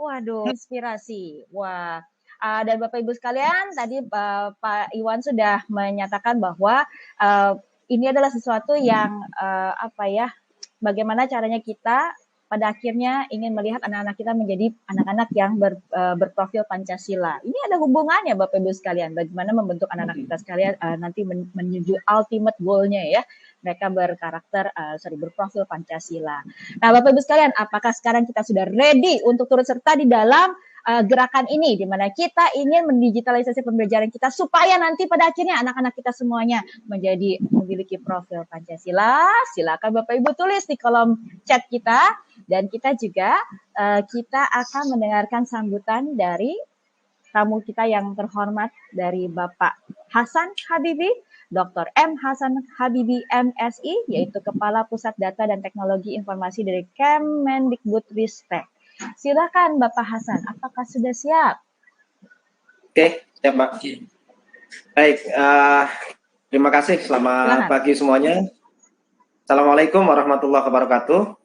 Waduh, inspirasi. Wah, dan Bapak Ibu sekalian, tadi Pak Iwan sudah menyatakan bahwa ini adalah sesuatu yang apa ya, bagaimana caranya kita pada akhirnya ingin melihat anak-anak kita menjadi anak-anak yang berprofil Pancasila. Ini ada hubungannya Bapak Ibu sekalian, bagaimana membentuk anak-anak kita sekalian nanti menuju ultimate goal-nya ya, mereka berprofil Pancasila. Nah Bapak Ibu sekalian, apakah sekarang kita sudah ready untuk turut serta di dalam gerakan ini, di mana kita ingin mendigitalisasi pembelajaran kita supaya nanti pada akhirnya anak-anak kita semuanya memiliki profil Pancasila? Silakan Bapak Ibu tulis di kolom chat kita, dan kita juga kita akan mendengarkan sambutan dari tamu kita yang terhormat, dari Bapak Hasan Habibi, Dr. M. Hasan Habibi MSI, yaitu Kepala Pusat Data dan Teknologi Informasi dari Kemendikbudristek. Silakan Bapak Hasan, apakah sudah siap? Oke, siap Mbak. Baik, terima kasih. Selamat pagi semuanya. Assalamualaikum warahmatullahi wabarakatuh.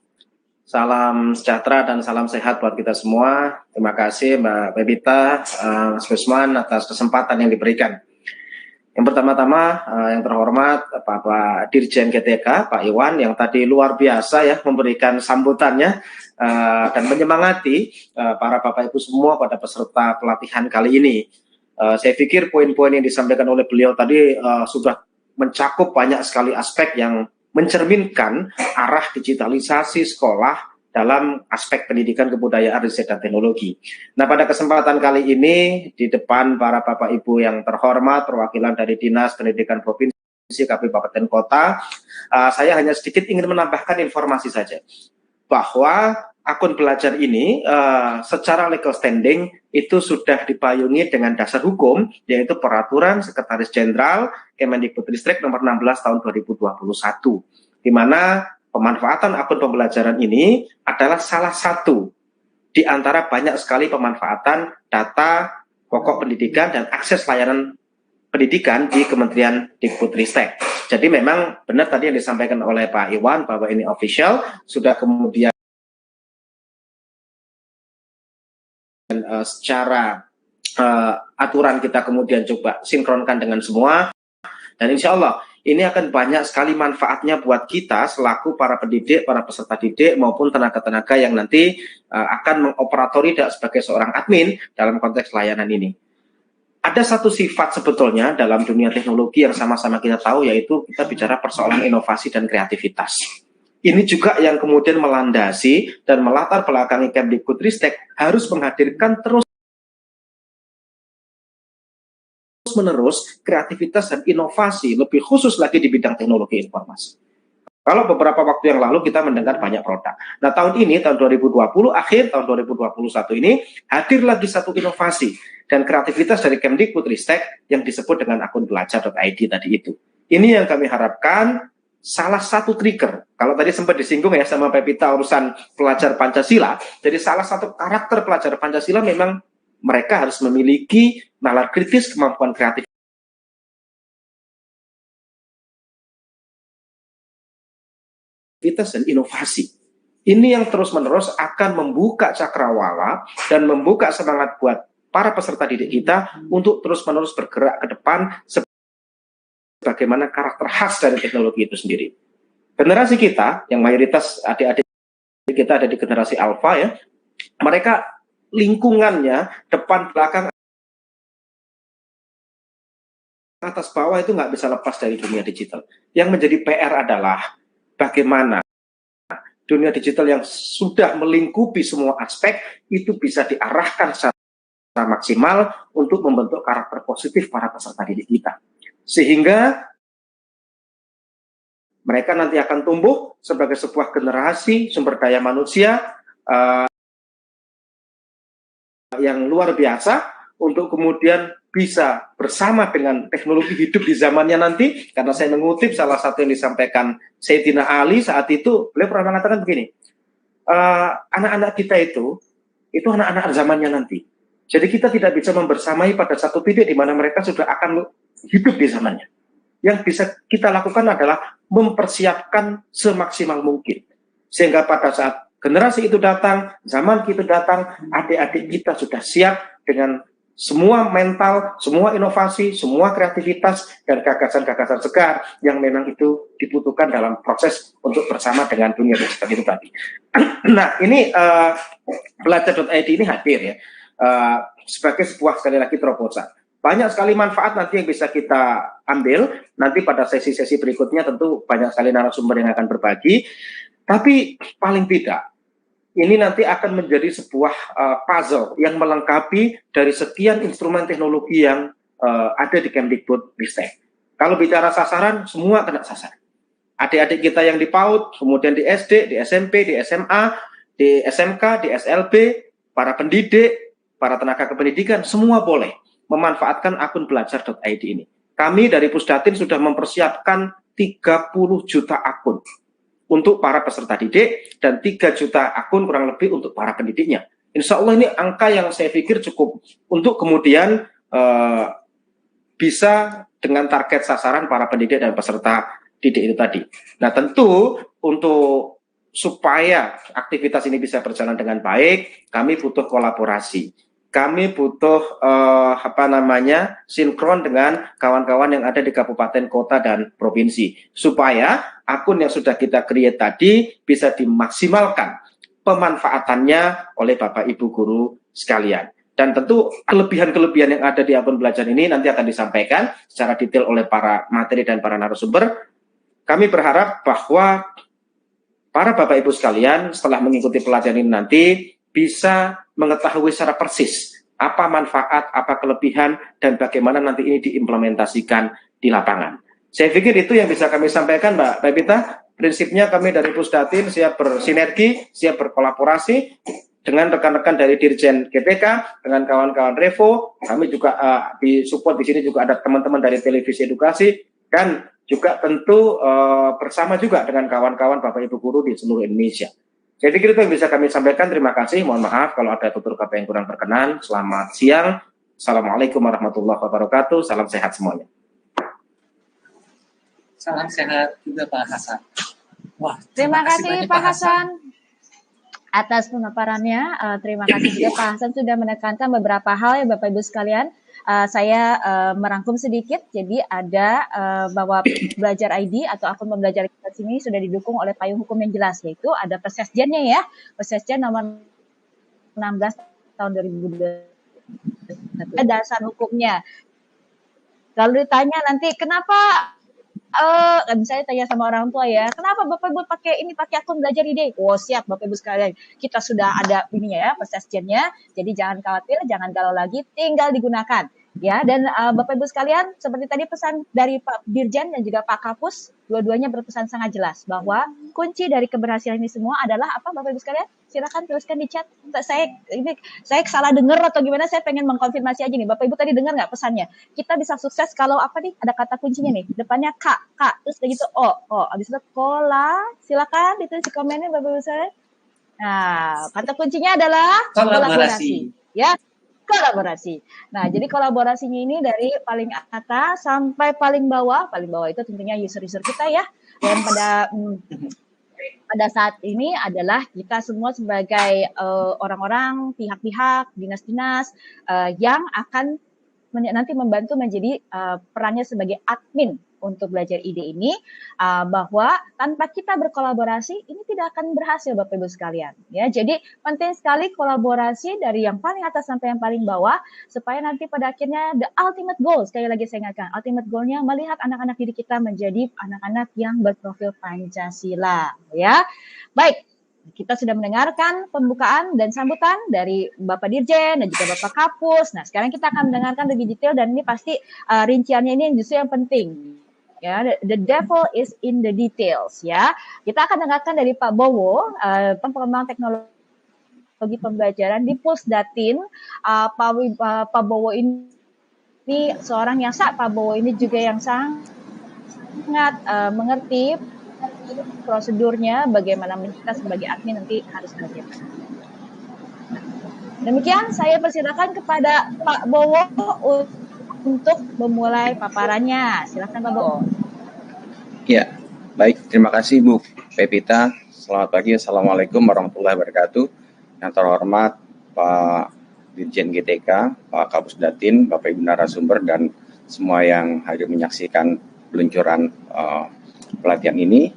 Salam sejahtera dan salam sehat buat kita semua. Terima kasih Mbak Bebita, Mas Gusman atas kesempatan yang diberikan. Yang pertama-tama yang terhormat Bapak Dirjen GTK, Pak Iwan, yang tadi luar biasa ya memberikan sambutannya dan menyemangati para Bapak Ibu semua pada peserta pelatihan kali ini. Saya pikir poin-poin yang disampaikan oleh beliau tadi sudah mencakup banyak sekali aspek yang mencerminkan arah digitalisasi sekolah dalam aspek pendidikan, kebudayaan, riset, dan teknologi. Nah, pada kesempatan kali ini, di depan para Bapak Ibu yang terhormat, perwakilan dari Dinas Pendidikan Provinsi, Kabupaten, Kota, saya hanya sedikit ingin menambahkan informasi saja, bahwa akun belajar ini secara legal standing itu sudah dipayungi dengan dasar hukum, yaitu Peraturan Sekretaris Jenderal Kemendikbudristek nomor 16 tahun 2021, di mana pemanfaatan akun pembelajaran ini adalah salah satu di antara banyak sekali pemanfaatan data pokok pendidikan dan akses layanan pendidikan di Kementerian Dikbudristek. Jadi memang benar tadi yang disampaikan oleh Pak Iwan bahwa ini official, sudah kemudian secara aturan kita kemudian coba sinkronkan dengan semua, dan insya Allah ini akan banyak sekali manfaatnya buat kita selaku para pendidik, para peserta didik, maupun tenaga-tenaga yang nanti akan mengoperatori sebagai seorang admin dalam konteks layanan ini. Ada satu sifat sebetulnya dalam dunia teknologi yang sama-sama kita tahu, yaitu kita bicara persoalan inovasi dan kreativitas. Ini juga yang kemudian melandasi dan melatar belakangi Kemdikbudristek harus menghadirkan menerus kreativitas dan inovasi, lebih khusus lagi di bidang teknologi informasi. Kalau beberapa waktu yang lalu kita mendengar banyak produk. Nah, tahun ini, tahun 2020, akhir tahun 2021 ini, hadir lagi satu inovasi dan kreativitas dari Kemdikbudristek yang disebut dengan akun belajar.id tadi itu. Ini yang kami harapkan salah satu trigger. Kalau tadi sempat disinggung ya sama Pepita urusan pelajar Pancasila, jadi salah satu karakter pelajar Pancasila memang mereka harus memiliki nalar kritis, kemampuan kreatif dan inovasi. Ini yang terus-menerus akan membuka cakrawala dan membuka semangat buat para peserta didik kita untuk terus-menerus bergerak ke depan sebagaimana karakter khas dari teknologi itu sendiri. Generasi kita, yang mayoritas adik-adik kita ada di generasi alfa ya, mereka lingkungannya, depan, belakang, atas bawah itu nggak bisa lepas dari dunia digital. Yang menjadi PR adalah bagaimana dunia digital yang sudah melingkupi semua aspek itu bisa diarahkan secara maksimal untuk membentuk karakter positif para peserta didik kita. Sehingga mereka nanti akan tumbuh sebagai sebuah generasi sumber daya manusia yang luar biasa untuk kemudian bisa bersama dengan teknologi hidup di zamannya nanti. Karena saya mengutip salah satu yang disampaikan Sayyidina Ali saat itu, beliau pernah mengatakan begini, anak-anak kita itu anak-anak zamannya nanti. Jadi kita tidak bisa membersamai pada satu titik di mana mereka sudah akan hidup di zamannya. Yang bisa kita lakukan adalah mempersiapkan semaksimal mungkin. Sehingga pada saat generasi itu datang, zaman itu datang, adik-adik kita sudah siap dengan semua mental, semua inovasi, semua kreativitas, dan gagasan-gagasan segar yang memang itu dibutuhkan dalam proses untuk bersama dengan dunia digital itu tadi. Nah, ini belajar.id ini hadir ya, sebagai sebuah, sekali lagi, terobosan. Banyak sekali manfaat nanti yang bisa kita ambil, nanti pada sesi-sesi berikutnya tentu banyak sekali narasumber yang akan berbagi, tapi paling tidak, ini nanti akan menjadi sebuah puzzle yang melengkapi dari sekian instrumen teknologi yang ada di Kemdikbud-Ristek. Kalau bicara sasaran, semua kena sasaran. Adik-adik kita yang di PAUD, kemudian di SD, di SMP, di SMA, di SMK, di SLB, para pendidik, para tenaga kependidikan, semua boleh memanfaatkan akun belajar.id ini. Kami dari Pusdatin sudah mempersiapkan 30 juta akun untuk para peserta didik, dan 3 juta akun kurang lebih untuk para pendidiknya. Insya Allah ini angka yang saya pikir cukup untuk kemudian bisa dengan target sasaran para pendidik dan peserta didik itu tadi. Nah, tentu untuk supaya aktivitas ini bisa berjalan dengan baik, kami butuh kolaborasi. Kami butuh sinkron dengan kawan-kawan yang ada di kabupaten, kota, dan provinsi, supaya akun yang sudah kita create tadi bisa dimaksimalkan pemanfaatannya oleh Bapak Ibu guru sekalian. Dan tentu kelebihan-kelebihan yang ada di akun belajar ini nanti akan disampaikan secara detail oleh para materi dan para narasumber. Kami berharap bahwa para Bapak Ibu sekalian setelah mengikuti pelajaran ini nanti bisa mengetahui secara persis apa manfaat, apa kelebihan, dan bagaimana nanti ini diimplementasikan di lapangan. Saya pikir itu yang bisa kami sampaikan, Mbak Pepita. Prinsipnya kami dari Pusdatin siap bersinergi, siap berkolaborasi dengan rekan-rekan dari Dirjen GPK, dengan kawan-kawan Revo. Kami juga disupport di sini juga ada teman-teman dari Televisi Edukasi, dan juga tentu bersama juga dengan kawan-kawan Bapak Ibu guru di seluruh Indonesia. Saya pikir itu yang bisa kami sampaikan. Terima kasih. Mohon maaf kalau ada tutur kata yang kurang berkenan. Selamat siang. Assalamualaikum warahmatullahi wabarakatuh. Salam sehat semuanya. Salam sehat juga Pak Hasan. Wah, terima kasih Pak Hasan atas pemaparannya. Terima kasih juga Pak Hasan sudah menekankan beberapa hal ya Bapak Ibu sekalian. Saya merangkum sedikit, jadi ada bahwa Belajar ID atau akun pembelajaran kita sini sudah didukung oleh payung hukum yang jelas, yaitu ada Persesjennya ya, Persesjen nomor 16 tahun 2021, dasar hukumnya. Kalau ditanya nanti kenapa, misalnya tanya sama orang tua ya, kenapa Bapak Ibu pakai akun Belajar ID? Oh siap Bapak Ibu sekalian, kita sudah ada ininya ya, Persesjennya, jadi jangan khawatir, jangan galau lagi, tinggal digunakan. Ya, dan Bapak Ibu sekalian, seperti tadi pesan dari Pak Dirjen dan juga Pak Kapus, dua-duanya berpesan sangat jelas bahwa kunci dari keberhasilan ini semua adalah apa Bapak Ibu sekalian? Silakan tuliskan di chat. Saya salah dengar atau gimana? Saya pengen mengkonfirmasi aja nih. Bapak Ibu tadi dengar nggak pesannya? Kita bisa sukses kalau apa nih? Ada kata kuncinya nih. Depannya K, terus begitu habis itu kola. Silakan ditulis di komennya Bapak Ibu sekalian. Nah, kata kuncinya adalah kolaborasi. Ya. Kolaborasi. Nah, jadi kolaborasinya ini dari paling atas sampai paling bawah. Paling bawah itu tentunya user-user kita ya. Dan pada saat ini adalah kita semua sebagai orang-orang, pihak-pihak, dinas-dinas yang akan nanti membantu menjadi perannya sebagai admin untuk Belajar ID ini, bahwa tanpa kita berkolaborasi ini tidak akan berhasil Bapak Ibu sekalian ya. Jadi penting sekali kolaborasi dari yang paling atas sampai yang paling bawah, supaya nanti pada akhirnya the ultimate goal, sekali lagi saya ingatkan, ultimate goalnya melihat anak-anak didik kita menjadi anak-anak yang berprofil Pancasila ya. Baik, kita sudah mendengarkan pembukaan dan sambutan dari Bapak Dirjen dan juga Bapak Kapus. Nah, sekarang kita akan mendengarkan lebih detail, dan ini pasti rinciannya ini yang justru yang penting. Ya, the devil is in the details ya. Kita akan dengarkan dari Pak Bowo, pengembang teknologi pembelajaran di Pusdatin. Pak Bowo ini seorang yang Pak Bowo ini juga yang sangat mengerti prosedurnya, bagaimana kita sebagai admin nanti harus bagaimana. Demikian saya persilakan kepada Pak Bowo untuk memulai paparannya. Silakan Pak Bowo. Ya, baik. Terima kasih Bu Pepita, selamat pagi. Assalamualaikum warahmatullahi wabarakatuh. Yang terhormat Pak Dirjen GTK, Pak Kapus Datin, Bapak Ibu narasumber, dan semua yang hadir menyaksikan peluncuran pelatihan ini.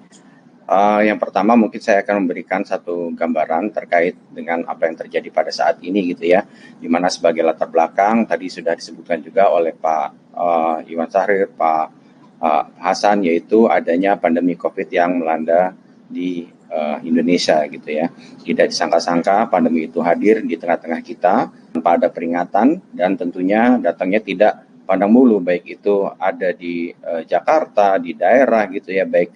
Yang pertama mungkin saya akan memberikan satu gambaran terkait dengan apa yang terjadi pada saat ini gitu ya, di mana sebagai latar belakang tadi sudah disebutkan juga oleh Pak Iwan Sahrir, Pak Hasan, yaitu adanya pandemi COVID yang melanda di Indonesia gitu ya. Tidak disangka-sangka pandemi itu hadir di tengah-tengah kita tanpa ada peringatan, dan tentunya datangnya tidak pandang bulu, baik itu ada di Jakarta, di daerah gitu ya, baik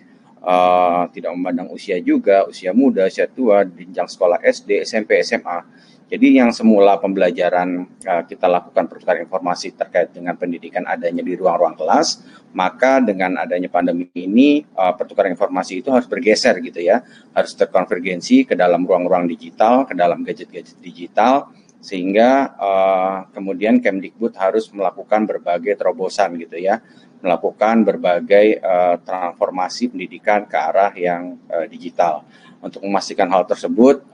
tidak memandang usia juga, usia muda, usia tua, jenjang sekolah SD, SMP, SMA. Jadi yang semula pembelajaran kita lakukan pertukaran informasi terkait dengan pendidikan adanya di ruang-ruang kelas, maka dengan adanya pandemi ini pertukaran informasi itu harus bergeser gitu ya, harus terkonvergensi ke dalam ruang-ruang digital, ke dalam gadget-gadget digital, sehingga kemudian Kemdikbud harus melakukan berbagai terobosan gitu ya, melakukan berbagai transformasi pendidikan ke arah yang digital. Untuk memastikan hal tersebut,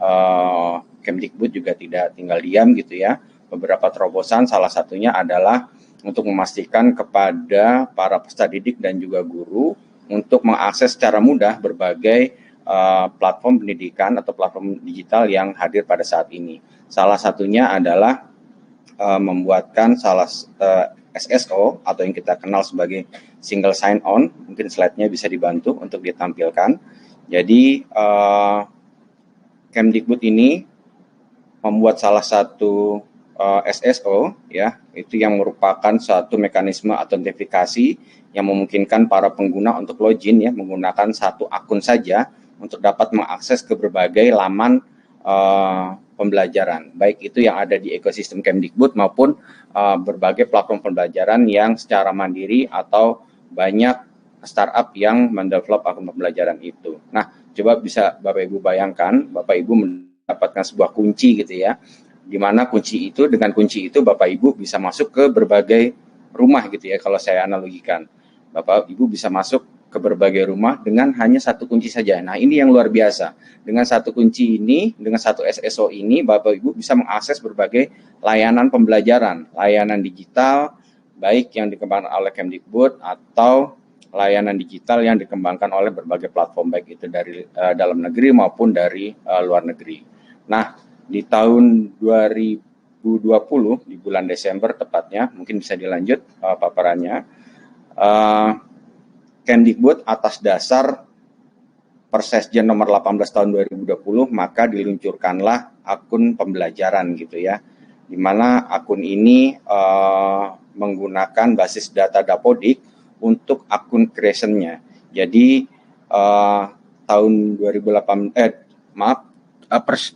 Kemdikbud juga tidak tinggal diam gitu ya. Beberapa terobosan, salah satunya adalah untuk memastikan kepada para peserta didik dan juga guru untuk mengakses secara mudah berbagai platform pendidikan atau platform digital yang hadir pada saat ini. Salah satunya adalah membuatkan SSO atau yang kita kenal sebagai single sign on. Mungkin slide-nya bisa dibantu untuk ditampilkan. Jadi Kemdikbud ini membuat salah satu SSO ya, itu yang merupakan suatu mekanisme autentifikasi yang memungkinkan para pengguna untuk login ya, menggunakan satu akun saja untuk dapat mengakses ke berbagai laman pembelajaran, baik itu yang ada di ekosistem Kemdikbud maupun berbagai platform pembelajaran yang secara mandiri atau banyak startup yang mendevelop akun pembelajaran itu. Nah, coba bisa Bapak Ibu bayangkan, Bapak Ibu mendapatkan sebuah kunci gitu ya, di mana dengan kunci itu Bapak Ibu bisa masuk ke berbagai rumah gitu ya, kalau saya analogikan. Bapak Ibu bisa masuk ke berbagai rumah dengan hanya satu kunci saja. Nah, ini yang luar biasa. Dengan satu kunci ini, dengan satu SSO ini, Bapak Ibu bisa mengakses berbagai layanan pembelajaran, layanan digital, baik yang dikembangkan oleh Kemdikbud atau layanan digital yang dikembangkan oleh berbagai platform, baik itu dari dalam negeri maupun dari luar negeri. Nah, di tahun 2020, di bulan Desember tepatnya, mungkin bisa dilanjut paparannya, Kemdikbud atas dasar Persesjen nomor 18 tahun 2020, maka diluncurkanlah akun pembelajaran gitu ya, di mana akun ini menggunakan basis data Dapodik untuk akun creation-nya. Jadi tahun 2008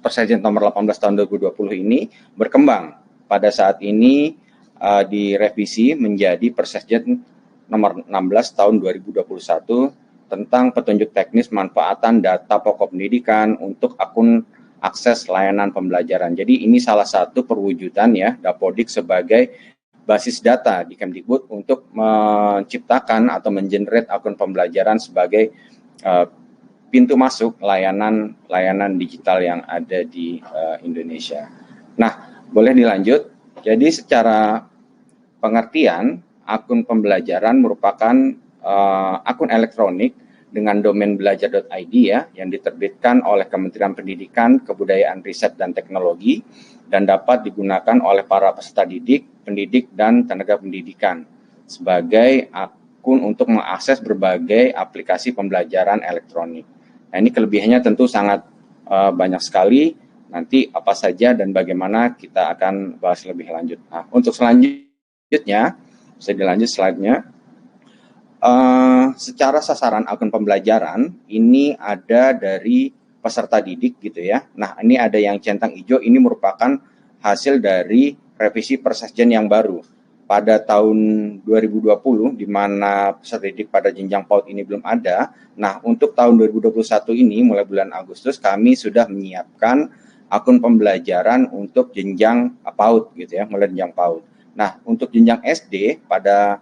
Persesjen nomor 18 tahun 2020 ini berkembang. Pada saat ini direvisi menjadi Persesjen nomor 16 tahun 2021 tentang petunjuk teknis manfaatan data pokok pendidikan untuk akun akses layanan pembelajaran. Jadi ini salah satu perwujudan ya Dapodik sebagai basis data di Kemdikbud untuk menciptakan atau mengenerate akun pembelajaran sebagai pintu masuk layanan digital yang ada di Indonesia. Nah, boleh dilanjut. Jadi secara pengertian, akun pembelajaran merupakan akun elektronik dengan domain belajar.id ya, yang diterbitkan oleh Kementerian Pendidikan, Kebudayaan, Riset, dan Teknologi, dan dapat digunakan oleh para peserta didik, pendidik, dan tenaga pendidikan sebagai akun untuk mengakses berbagai aplikasi pembelajaran elektronik. Nah, ini kelebihannya tentu sangat banyak sekali. Nanti apa saja dan bagaimana kita akan bahas lebih lanjut. Nah, untuk selanjutnya, bisa dilanjut slide-nya. Secara sasaran akun pembelajaran ini ada dari peserta didik gitu ya. Nah, ini ada yang centang hijau, ini merupakan hasil dari revisi Persesjen yang baru pada tahun 2020, di mana peserta didik pada jenjang PAUD ini belum ada. Nah, untuk tahun 2021 ini mulai bulan Agustus kami sudah menyiapkan akun pembelajaran untuk jenjang PAUD gitu ya, mulai jenjang PAUD. Nah, untuk jenjang SD pada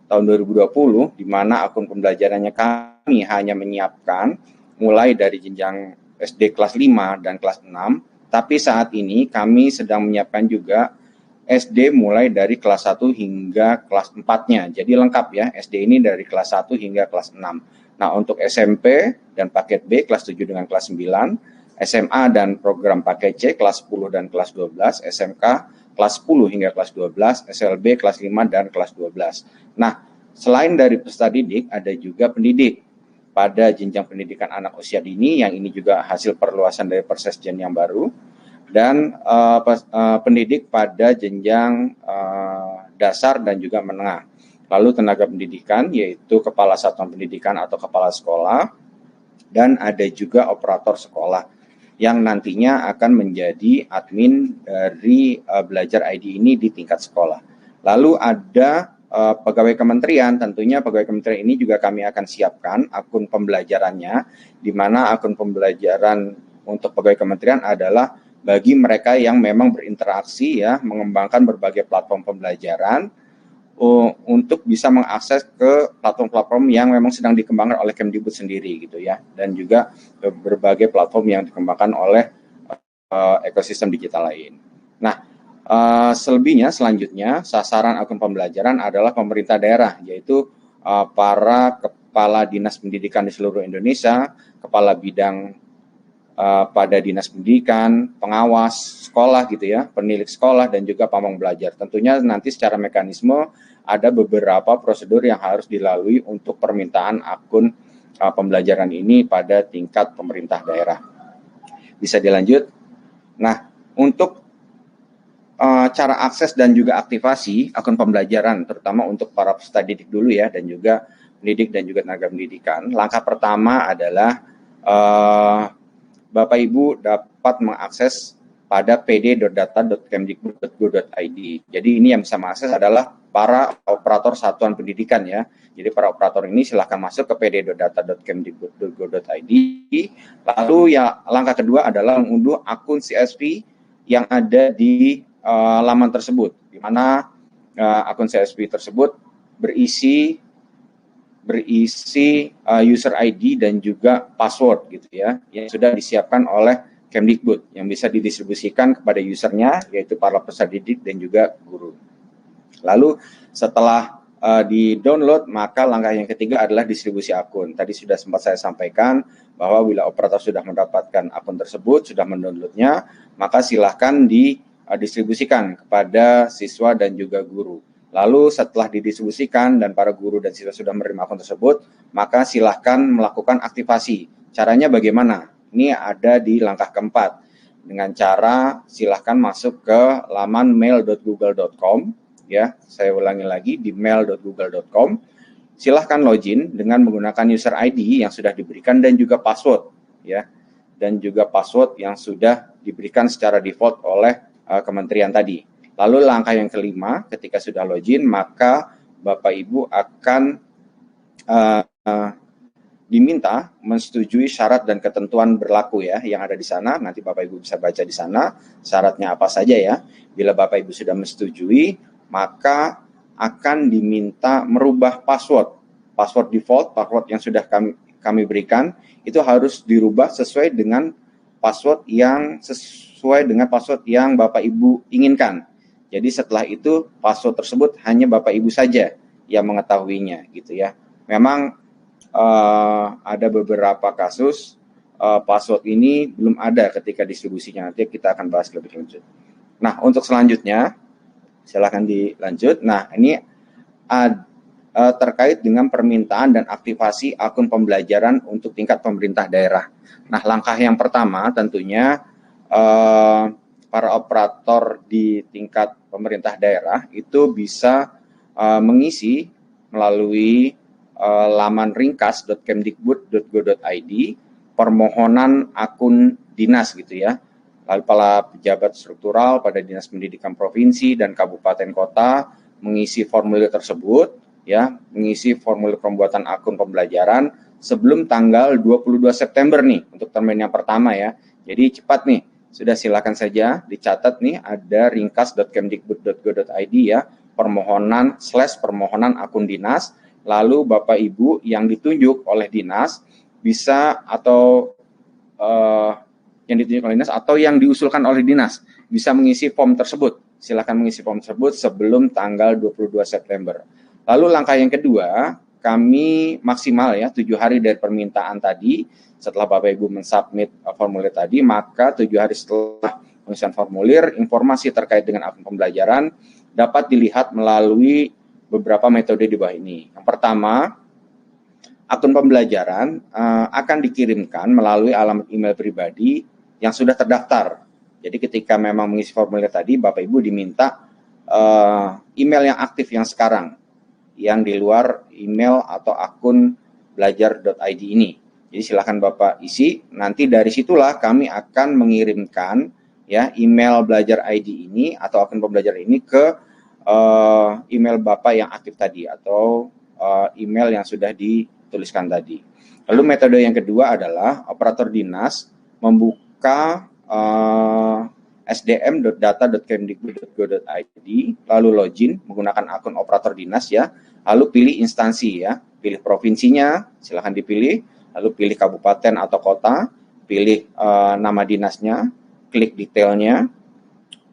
tahun 2020, di mana akun pembelajarannya kami hanya menyiapkan mulai dari jenjang SD kelas 5 dan kelas 6, tapi saat ini kami sedang menyiapkan juga SD mulai dari kelas 1 hingga kelas 4-nya. Jadi lengkap ya, SD ini dari kelas 1 hingga kelas 6. Nah, untuk SMP dan paket B kelas 7 dengan kelas 9, SMA dan program paket C kelas 10 dan kelas 12, SMK kelas 10 hingga kelas 12, SLB kelas 5 dan kelas 12. Nah, selain dari peserta didik, ada juga pendidik pada jenjang pendidikan anak usia dini, yang ini juga hasil perluasan dari Persesjen yang baru, dan pendidik pada jenjang dasar dan juga menengah. Lalu tenaga pendidikan, yaitu kepala satuan pendidikan atau kepala sekolah, dan ada juga operator sekolah yang nantinya akan menjadi admin dari Belajar ID ini di tingkat sekolah. Lalu ada pegawai kementerian, tentunya pegawai kementerian ini juga kami akan siapkan akun pembelajarannya, di mana akun pembelajaran untuk pegawai kementerian adalah bagi mereka yang memang berinteraksi ya, mengembangkan berbagai platform pembelajaran untuk bisa mengakses ke platform-platform yang memang sedang dikembangkan oleh Kemdikbud sendiri gitu ya, dan juga berbagai platform yang dikembangkan oleh ekosistem digital lain. Nah, selebihnya selanjutnya sasaran akun pembelajaran adalah pemerintah daerah, yaitu para kepala dinas pendidikan di seluruh Indonesia, kepala bidang pada dinas pendidikan, pengawas sekolah gitu ya, penilik sekolah, dan juga pamong belajar. Tentunya nanti secara mekanisme ada beberapa prosedur yang harus dilalui untuk permintaan akun pembelajaran ini pada tingkat pemerintah daerah. Bisa dilanjut. Nah, untuk cara akses dan juga aktivasi akun pembelajaran, terutama untuk para peserta didik dulu ya, dan juga pendidik dan juga tenaga pendidikan. Langkah pertama adalah Bapak Ibu dapat mengakses pada pd.data.kemdikbud.go.id. Jadi ini yang bisa mengakses adalah para operator satuan pendidikan ya. Jadi para operator ini silahkan masuk ke pd.data.kemdikbud.go.id. Lalu ya langkah kedua adalah mengunduh akun CSV yang ada di laman tersebut, di mana akun CSV tersebut berisi user ID dan juga password gitu ya, yang sudah disiapkan oleh Kemdikbud, yang bisa didistribusikan kepada usernya, yaitu para peserta didik dan juga guru. Lalu setelah di-download, maka langkah yang ketiga adalah distribusi akun. Tadi sudah sempat saya sampaikan bahwa bila operator sudah mendapatkan akun tersebut, sudah mendownloadnya, maka silahkan didistribusikan kepada siswa dan juga guru. Lalu setelah didistribusikan dan para guru dan siswa sudah menerima akun tersebut, maka silahkan melakukan aktivasi. Caranya bagaimana? Ini ada di langkah keempat. Dengan cara silahkan masuk ke laman mail.google.com. Ya, saya ulangi lagi, di mail.google.com. Silahkan login dengan menggunakan user ID yang sudah diberikan dan juga password. Ya, dan juga password yang sudah diberikan secara default oleh kementerian tadi. Lalu langkah yang kelima, ketika sudah login, maka Bapak Ibu akan diminta menyetujui syarat dan ketentuan berlaku ya yang ada di sana. Nanti Bapak Ibu bisa baca di sana syaratnya apa saja ya. Bila Bapak Ibu sudah menyetujui, maka akan diminta merubah password default, password yang sudah kami berikan itu harus dirubah sesuai dengan password yang Bapak Ibu inginkan. Jadi setelah itu password tersebut hanya Bapak Ibu saja yang mengetahuinya gitu ya. Memang ada beberapa kasus password ini belum ada ketika distribusinya, nanti kita akan bahas lebih lanjut. Nah, untuk selanjutnya silakan dilanjut. Nah, ini terkait dengan permintaan dan aktivasi akun pembelajaran untuk tingkat pemerintah daerah. Nah, langkah yang pertama tentunya para operator di tingkat pemerintah daerah itu bisa mengisi melalui laman ringkas.kemdikbud.go.id permohonan akun dinas gitu ya. Lalu para pejabat struktural pada Dinas Pendidikan Provinsi dan Kabupaten Kota mengisi formulir tersebut ya, mengisi formulir pembuatan akun pembelajaran sebelum tanggal 22 September nih untuk termin yang pertama ya. Jadi cepat nih. Sudah silakan saja dicatat nih, ada ringkas.kemdikbud.go.id ya, permohonan akun dinas. Lalu Bapak Ibu yang ditunjuk oleh dinas bisa atau yang ditunjukkan oleh dinas atau yang diusulkan oleh dinas bisa mengisi form tersebut. Silakan mengisi form tersebut sebelum tanggal 22 September. Lalu langkah yang kedua, kami maksimal ya 7 hari dari permintaan tadi, setelah Bapak Ibu mensubmit formulir tadi, maka 7 hari setelah pengisian formulir, informasi terkait dengan akun pembelajaran dapat dilihat melalui beberapa metode di bawah ini. Yang pertama, akun pembelajaran akan dikirimkan melalui alamat email pribadi yang sudah terdaftar. Jadi ketika memang mengisi formulir tadi, Bapak Ibu diminta email yang aktif yang sekarang, yang di luar email atau akun belajar.id ini. Jadi silakan Bapak isi, nanti dari situlah kami akan mengirimkan ya email belajar ID ini atau akun pembelajaran ini ke email Bapak yang aktif tadi atau email yang sudah dituliskan tadi. Lalu metode yang kedua adalah operator dinas membuka sdm.data.kemdikbud.go.id, lalu login menggunakan akun operator dinas ya, lalu pilih instansi ya, pilih provinsinya, silahkan dipilih, lalu pilih kabupaten atau kota, pilih nama dinasnya, klik detailnya,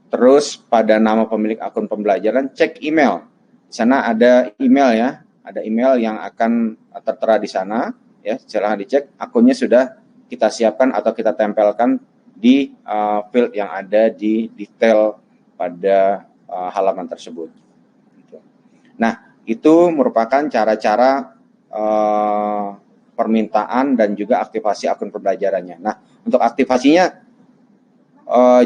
terus pada nama pemilik akun pembelajaran cek email. Di sana ada email ya, ada email yang akan tertera di sana ya, silahkan dicek akunnya sudah kita siapkan atau kita tempelkan di field yang ada di detail pada halaman tersebut. Nah, itu merupakan cara-cara permintaan dan juga aktivasi akun pembelajarannya. Nah, untuk aktivasinya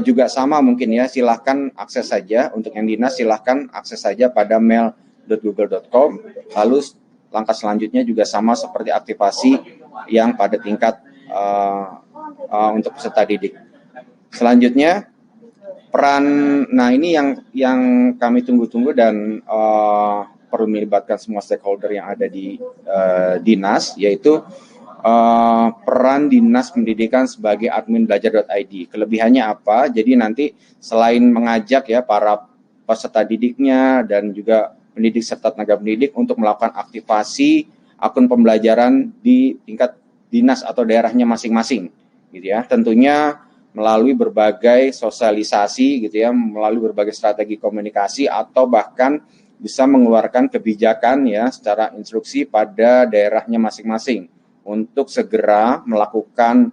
juga sama mungkin ya, silahkan akses saja. Untuk yang dinas silahkan akses saja pada mail.google.com. Lalu langkah selanjutnya juga sama seperti aktivasi yang pada tingkat untuk peserta didik. Selanjutnya peran, nah ini yang kami tunggu-tunggu dan perlu melibatkan semua stakeholder yang ada di dinas, yaitu peran Dinas Pendidikan sebagai admin belajar.id. Kelebihannya apa? Jadi nanti selain mengajak ya para peserta didiknya dan juga pendidik serta tenaga pendidik untuk melakukan aktivasi akun pembelajaran di tingkat dinas atau daerahnya masing-masing, gitu ya. Tentunya melalui berbagai sosialisasi, gitu ya, melalui berbagai strategi komunikasi atau bahkan bisa mengeluarkan kebijakan ya secara instruksi pada daerahnya masing-masing untuk segera melakukan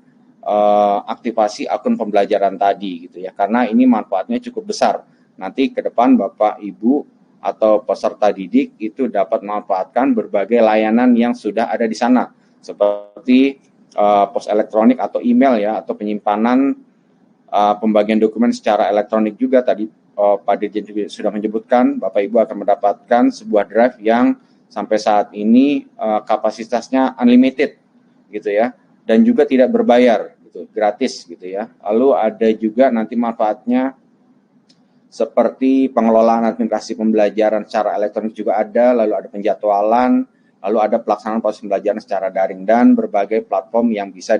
aktivasi akun pembelajaran tadi, gitu ya, karena ini manfaatnya cukup besar. Nanti ke depan Bapak Ibu atau peserta didik itu dapat memanfaatkan berbagai layanan yang sudah ada di sana, seperti pos elektronik atau email ya, atau penyimpanan pembagian dokumen secara elektronik juga. Tadi Pak Dirjen sudah menyebutkan Bapak Ibu akan mendapatkan sebuah drive yang sampai saat ini kapasitasnya unlimited, gitu ya, dan juga tidak berbayar, gitu, gratis, gitu ya. Lalu ada juga nanti manfaatnya seperti pengelolaan administrasi pembelajaran secara elektronik juga ada, lalu ada penjadwalan, lalu ada pelaksanaan proses pembelajaran secara daring dan berbagai platform yang bisa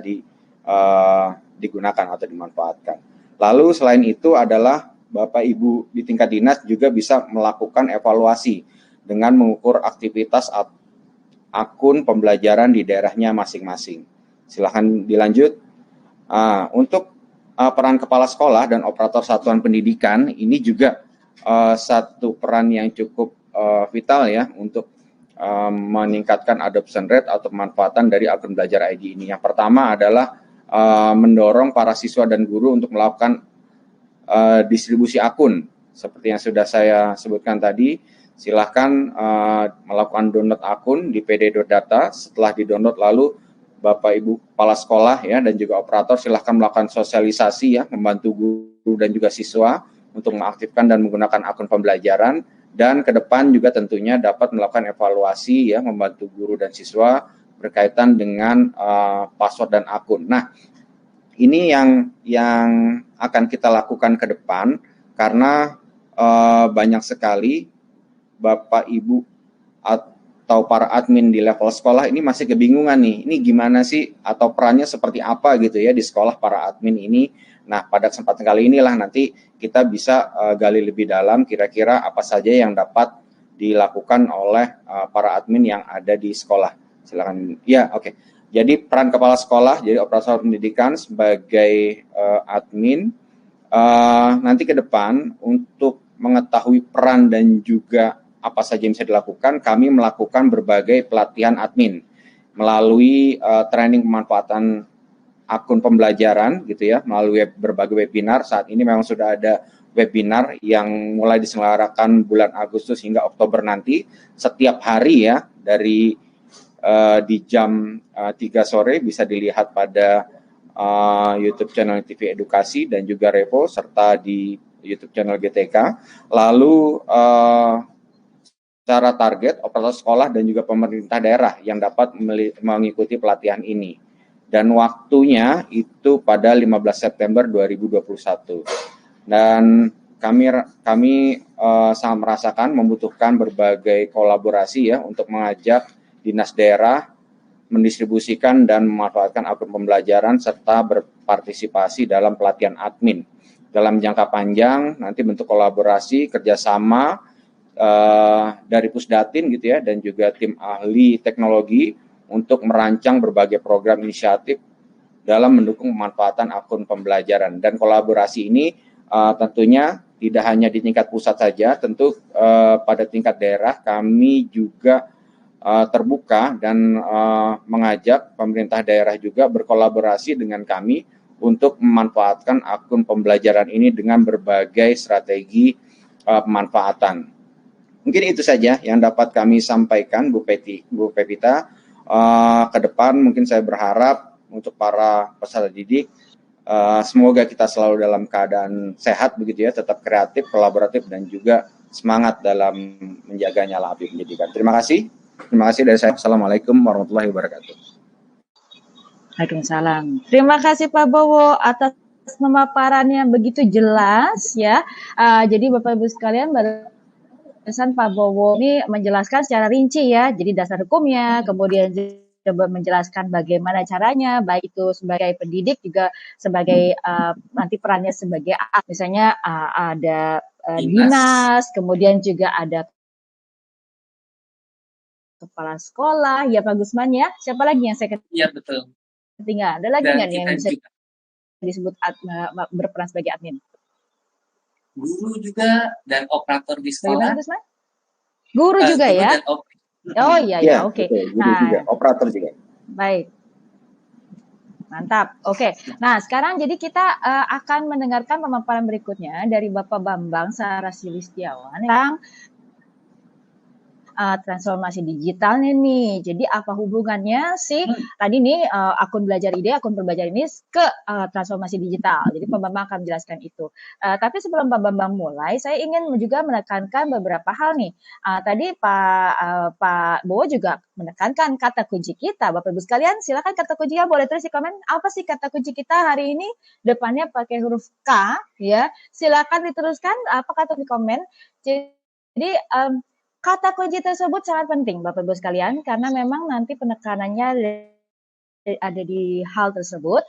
digunakan atau dimanfaatkan. Lalu selain itu adalah Bapak Ibu di tingkat dinas juga bisa melakukan evaluasi dengan mengukur aktivitas akun pembelajaran di daerahnya masing-masing. Silahkan dilanjut. Untuk peran kepala sekolah dan operator satuan pendidikan ini juga satu peran yang cukup vital ya untuk meningkatkan adoption rate atau pemanfaatan dari akun belajar ID ini. Yang pertama adalah mendorong para siswa dan guru untuk melakukan distribusi akun seperti yang sudah saya sebutkan tadi. Silahkan melakukan download akun di pd.data. Setelah di-download lalu Bapak Ibu kepala sekolah ya dan juga operator silahkan melakukan sosialisasi ya, membantu guru dan juga siswa untuk mengaktifkan dan menggunakan akun pembelajaran, dan ke depan juga tentunya dapat melakukan evaluasi ya, membantu guru dan siswa berkaitan dengan password dan akun. Nah, ini yang akan kita lakukan ke depan karena banyak sekali Bapak Ibu atau para admin di level sekolah ini masih kebingungan nih, ini gimana sih atau perannya seperti apa gitu ya di sekolah para admin ini. Nah, pada kesempatan kali inilah nanti kita bisa gali lebih dalam kira-kira apa saja yang dapat dilakukan oleh para admin yang ada di sekolah. Silakan. Ya, oke. Jadi peran kepala sekolah, jadi operator pendidikan sebagai admin, nanti ke depan untuk mengetahui peran dan juga apa saja yang bisa dilakukan, kami melakukan berbagai pelatihan admin melalui training pemanfaatan akun pembelajaran gitu ya, melalui berbagai webinar. Saat ini memang sudah ada webinar yang mulai diselenggarakan bulan Agustus hingga Oktober nanti, setiap hari ya, dari di jam 3 sore bisa dilihat pada YouTube channel TV Edukasi dan juga Revo, serta di YouTube channel GTK. Lalu secara target operator sekolah dan juga pemerintah daerah yang dapat mengikuti pelatihan ini. Dan waktunya itu pada 15 September 2021. Dan kami sangat merasakan membutuhkan berbagai kolaborasi ya untuk mengajak dinas daerah mendistribusikan dan memanfaatkan akun pembelajaran serta berpartisipasi dalam pelatihan admin. Dalam jangka panjang nanti bentuk kolaborasi kerjasama dari Pusdatin gitu ya, dan juga tim ahli teknologi untuk merancang berbagai program inisiatif dalam mendukung pemanfaatan akun pembelajaran. Dan kolaborasi ini tentunya tidak hanya di tingkat pusat saja, tentu pada tingkat daerah kami juga terbuka dan mengajak pemerintah daerah juga berkolaborasi dengan kami untuk memanfaatkan akun pembelajaran ini dengan berbagai strategi pemanfaatan. Mungkin itu saja yang dapat kami sampaikan, Bu Pevita. Ke depan mungkin saya berharap untuk para peserta didik, semoga kita selalu dalam keadaan sehat begitu ya, tetap kreatif, kolaboratif, dan juga semangat dalam menjaga nyala api pendidikan. Terima kasih dari saya. Assalamualaikum warahmatullahi wabarakatuh. Waalaikumsalam. Terima kasih Pak Bowo atas pemaparannya begitu jelas ya. Jadi Bapak Ibu sekalian, barusan Pak Bowo ini menjelaskan secara rinci ya, jadi dasar hukumnya, kemudian coba menjelaskan bagaimana caranya, baik itu sebagai pendidik juga sebagai nanti perannya sebagai misalnya ada dinas, kemudian juga ada kepala sekolah, ya Pak Gusman ya. Siapa lagi yang saya Iya betul. ketinggalan? Ada lagi nggak yang bisa juga disebut berperan sebagai admin? Guru juga dan operator di sekolah. Bagaimana Gusman? Guru juga guru ya? Oh iya ya, oke. Guru juga, operator juga. Baik. Mantap. Oke. Nah, sekarang jadi kita akan mendengarkan pemaparan berikutnya dari Bapak Bambang Sarasilistiawan yang transformasi digitalnya nih. Jadi apa hubungannya sih tadi nih akun belajar ide, akun pembelajar ini ke transformasi digital. Jadi Pak Bambang akan menjelaskan itu. Tapi sebelum Pak Bambang mulai, saya ingin juga menekankan beberapa hal nih. Tadi Pak Bowo juga menekankan kata kunci kita. Bapak Ibu sekalian, silakan kata kuncinya boleh tulis di komen. Apa sih kata kunci kita hari ini? Depannya pakai huruf K, ya. Silakan diteruskan apa kata di komen. Jadi kata kunci tersebut sangat penting Bapak Ibu sekalian, karena memang nanti penekanannya ada di hal tersebut.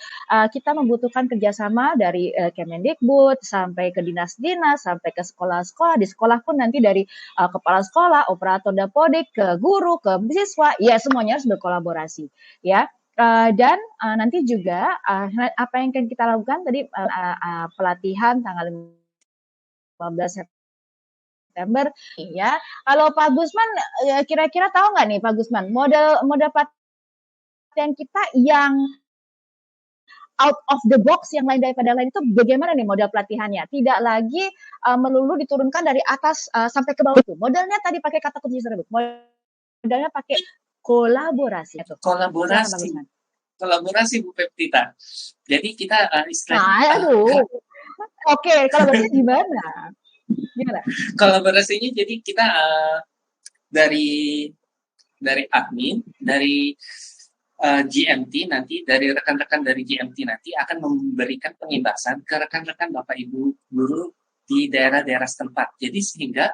Kita membutuhkan kerjasama dari Kemendikbud sampai ke dinas-dinas, sampai ke sekolah-sekolah. Di sekolah pun nanti dari kepala sekolah, operator dapodik, ke guru, ke siswa, ya semuanya harus berkolaborasi. Ya. Dan nanti juga apa yang akan kita lakukan tadi pelatihan tanggal 15 September ya. Kalau Pak Gusman kira-kira tahu nggak nih Pak Gusman model pelatihan kita yang out of the box yang lain daripada lain itu bagaimana nih model pelatihannya? Tidak lagi melulu diturunkan dari atas sampai ke bawah itu. Modelnya tadi pakai kata kunci tersebut. Modelnya pakai kolaborasi. Kolaborasi Bu Pevita. Jadi kita istilahnya. Oke, kolaborasi gimana? Kolaborasinya jadi kita dari admin, dari GMT nanti, dari rekan-rekan dari GMT nanti akan memberikan pengibasan ke rekan-rekan Bapak Ibu guru di daerah-daerah setempat. Jadi sehingga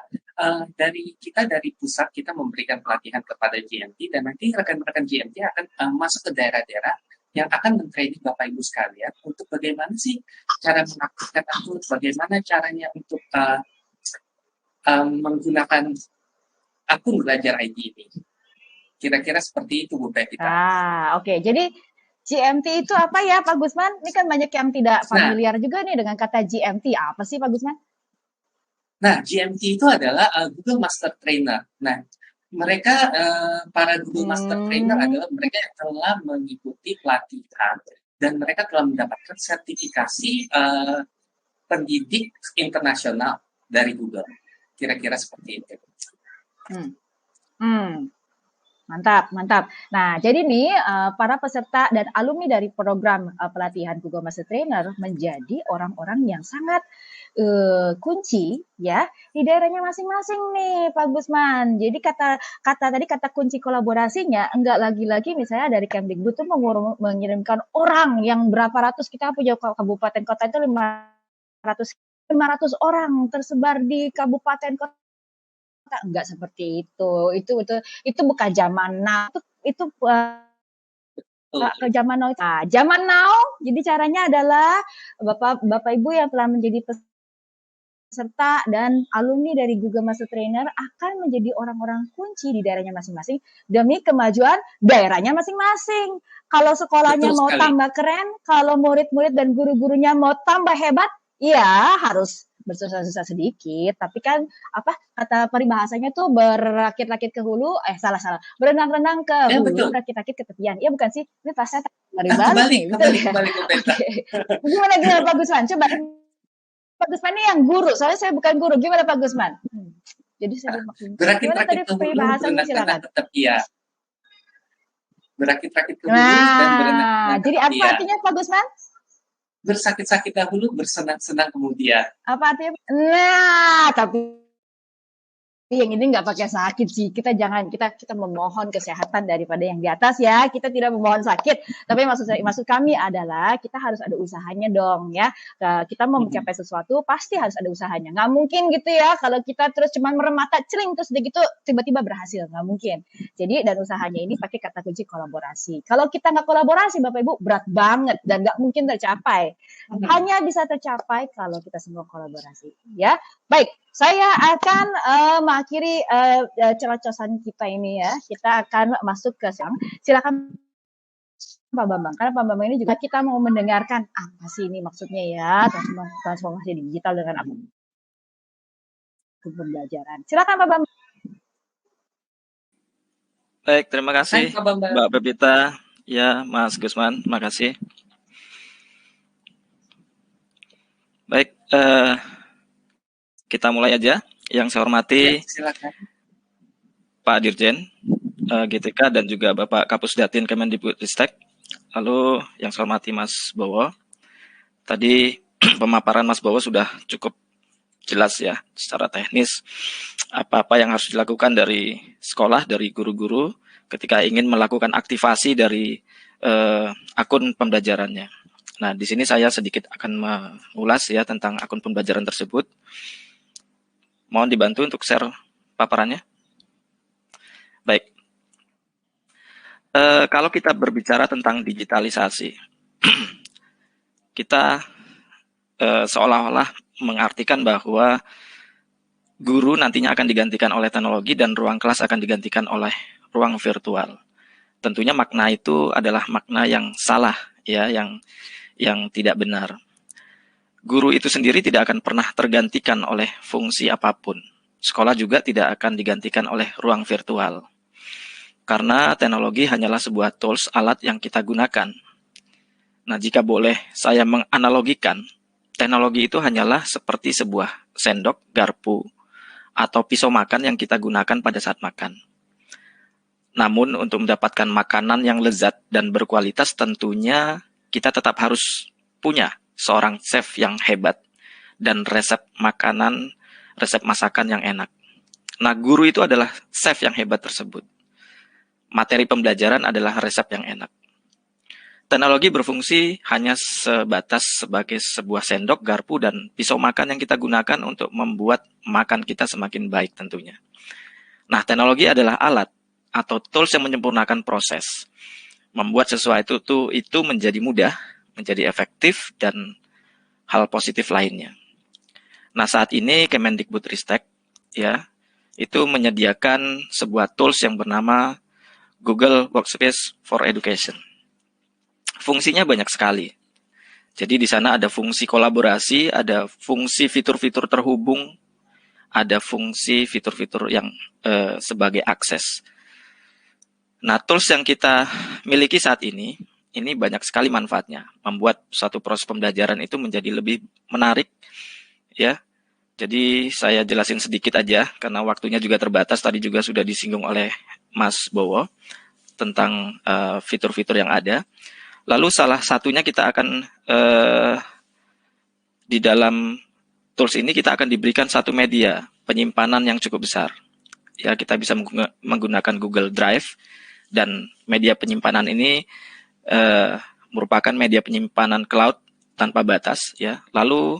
dari pusat kita memberikan pelatihan kepada GMT, dan nanti rekan-rekan GMT akan masuk ke daerah-daerah yang akan men-training Bapak Ibu sekalian untuk bagaimana sih cara mengaktifkan akun, bagaimana caranya untuk menggunakan akun belajar ID ini. Kira-kira seperti itu Bu Pevita. Oke. Jadi GMT itu apa ya Pak Gusman? Ini kan banyak yang tidak familiar juga nih dengan kata GMT. Apa sih Pak Gusman? Nah, GMT itu adalah Google Master Trainer. Nah, mereka para Google Master Trainer adalah mereka yang telah mengikuti pelatihan dan mereka telah mendapatkan sertifikasi pendidik internasional dari Google. Kira-kira seperti itu. Mantap, mantap. Nah, jadi nih para peserta dan alumni dari program pelatihan Google Master Trainer menjadi orang-orang yang sangat kunci ya di daerahnya masing-masing nih Pak Gusman. Jadi kata kunci kolaborasinya enggak lagi-lagi misalnya dari Kemdikbud itu mengirimkan orang yang berapa ratus, kita punya kabupaten kota itu 500 orang tersebar di kabupaten kota. Enggak seperti itu. Itu bukan zaman now. Itu ke zaman now. Nah, zaman now, jadi caranya adalah Bapak Ibu yang telah menjadi peserta dan alumni dari Google Master Trainer akan menjadi orang-orang kunci di daerahnya masing-masing demi kemajuan daerahnya masing-masing. Kalau sekolahnya mau tambah keren, kalau murid-murid dan guru-gurunya mau tambah hebat, ya harus bersusah-susah sedikit, tapi kan kata peribahasanya tuh berakit-rakit ke hulu, berenang-renang ke hulu, berakit-rakit ke tepian. Iya bukan sih? Ini pasnya kembali. Gimana Pak Gusman? Coba Pak Gusman ini yang guru, soalnya saya bukan guru. Gimana Pak Gusman? Jadi saya berakit-rakit ke hulu, berenang-renang ke tepian. Berakit-rakit ke hulu dan berenang-renang ke tepian. Jadi apa artinya Pak Gusman? Bersakit-sakit dahulu, bersenang-senang kemudian. Apa artinya? Nah, tapi yang ini nggak pakai sakit sih. Kita memohon kesehatan daripada yang di atas ya. Kita tidak memohon sakit. Tapi maksud kami adalah kita harus ada usahanya dong ya. Kita mau mencapai sesuatu pasti harus ada usahanya. Nggak mungkin gitu ya. Kalau kita terus cuma merem mata celing terus udah gitu tiba-tiba berhasil, nggak mungkin. Jadi dan usahanya ini pakai kata kunci kolaborasi. Kalau kita nggak kolaborasi Bapak Ibu berat banget dan nggak mungkin tercapai. Hanya bisa tercapai kalau kita semua kolaborasi ya. Baik. Saya akan mengakhiri celah-celahan kita ini ya. Kita akan masuk ke silakan Pak Bambang. Karena Pak Bambang ini juga kita mau mendengarkan apa sih ini maksudnya ya transformasi digital dengan akun pembelajaran. Silakan Pak Bambang. Baik, terima kasih Mbak Pevita. Ya, Mas Gusman, terima kasih. Baik, kita mulai aja. Yang saya hormati Pak Dirjen GTK dan juga Bapak Kapusdatin Kemendikbudristek. Lalu yang saya hormati Mas Bowo. Tadi pemaparan Mas Bowo sudah cukup jelas ya secara teknis apa-apa yang harus dilakukan dari sekolah, dari guru-guru ketika ingin melakukan aktivasi dari akun pembelajarannya. Nah, di sini saya sedikit akan mengulas ya tentang akun pembelajaran tersebut. Mohon dibantu untuk share paparannya. Baik. Kalau kita berbicara tentang digitalisasi, kita seolah-olah mengartikan bahwa guru nantinya akan digantikan oleh teknologi dan ruang kelas akan digantikan oleh ruang virtual. Tentunya makna itu adalah makna yang salah, ya, yang tidak benar. Guru itu sendiri tidak akan pernah tergantikan oleh fungsi apapun. Sekolah juga tidak akan digantikan oleh ruang virtual. Karena teknologi hanyalah sebuah tools, alat yang kita gunakan. Nah, jika boleh saya menganalogikan, teknologi itu hanyalah seperti sebuah sendok, garpu, atau pisau makan yang kita gunakan pada saat makan. Namun, untuk mendapatkan makanan yang lezat dan berkualitas, tentunya kita tetap harus punya seorang chef yang hebat dan resep makanan, resep masakan yang enak. Nah, guru itu adalah chef yang hebat tersebut. Materi pembelajaran adalah resep yang enak. Teknologi berfungsi hanya sebatas sebagai sebuah sendok, garpu, dan pisau makan yang kita gunakan untuk membuat makan kita semakin baik tentunya. Nah, teknologi adalah alat atau tools yang menyempurnakan proses. Membuat sesuatu itu menjadi mudah, menjadi efektif, dan hal positif lainnya. Nah, saat ini Kemendikbudristek ya, itu menyediakan sebuah tools yang bernama Google Workspace for Education. Fungsinya banyak sekali. Jadi di sana ada fungsi kolaborasi, ada fungsi fitur-fitur terhubung, ada fungsi fitur-fitur yang sebagai akses. Nah, tools yang kita miliki saat ini banyak sekali manfaatnya, membuat suatu proses pembelajaran itu menjadi lebih menarik, ya. Jadi saya jelasin sedikit aja, karena waktunya juga terbatas, tadi juga sudah disinggung oleh Mas Bowo, tentang fitur-fitur yang ada. Lalu salah satunya kita akan, di dalam tools ini kita akan diberikan satu media penyimpanan yang cukup besar. Ya, kita bisa menggunakan Google Drive, dan media penyimpanan ini merupakan media penyimpanan cloud tanpa batas, ya. Lalu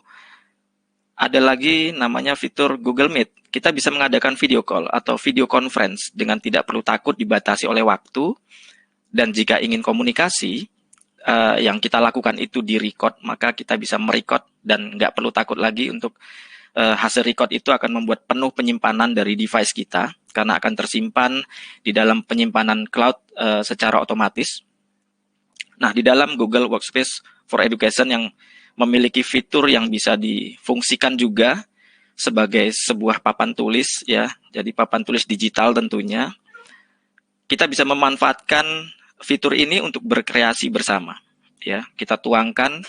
ada lagi namanya fitur Google Meet. Kita bisa mengadakan video call atau video conference dengan tidak perlu takut dibatasi oleh waktu. Dan jika ingin komunikasi, yang kita lakukan itu di-record, maka kita bisa merecord dan nggak perlu takut lagi untuk hasil record itu akan membuat penuh penyimpanan dari device kita, karena akan tersimpan di dalam penyimpanan cloud secara otomatis. Nah, di dalam Google Workspace for Education yang memiliki fitur yang bisa difungsikan juga sebagai sebuah papan tulis, ya. Jadi papan tulis digital tentunya. Kita bisa memanfaatkan fitur ini untuk berkreasi bersama, ya. Kita tuangkan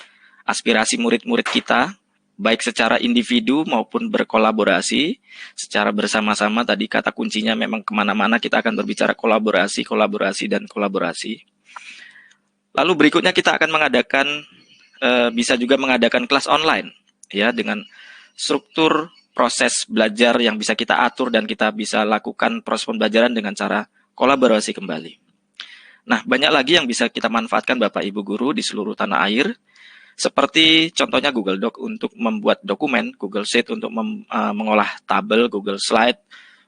aspirasi murid-murid kita, baik secara individu maupun berkolaborasi, secara bersama-sama. Tadi kata kuncinya memang kemana-mana kita akan berbicara kolaborasi, dan kolaborasi. Lalu berikutnya kita akan mengadakan, bisa juga mengadakan kelas online, ya, dengan struktur proses belajar yang bisa kita atur dan kita bisa lakukan proses pembelajaran dengan cara kolaborasi kembali. Nah, banyak lagi yang bisa kita manfaatkan Bapak Ibu Guru di seluruh tanah air, seperti contohnya Google Doc untuk membuat dokumen, Google Sheet untuk mengolah tabel, Google Slide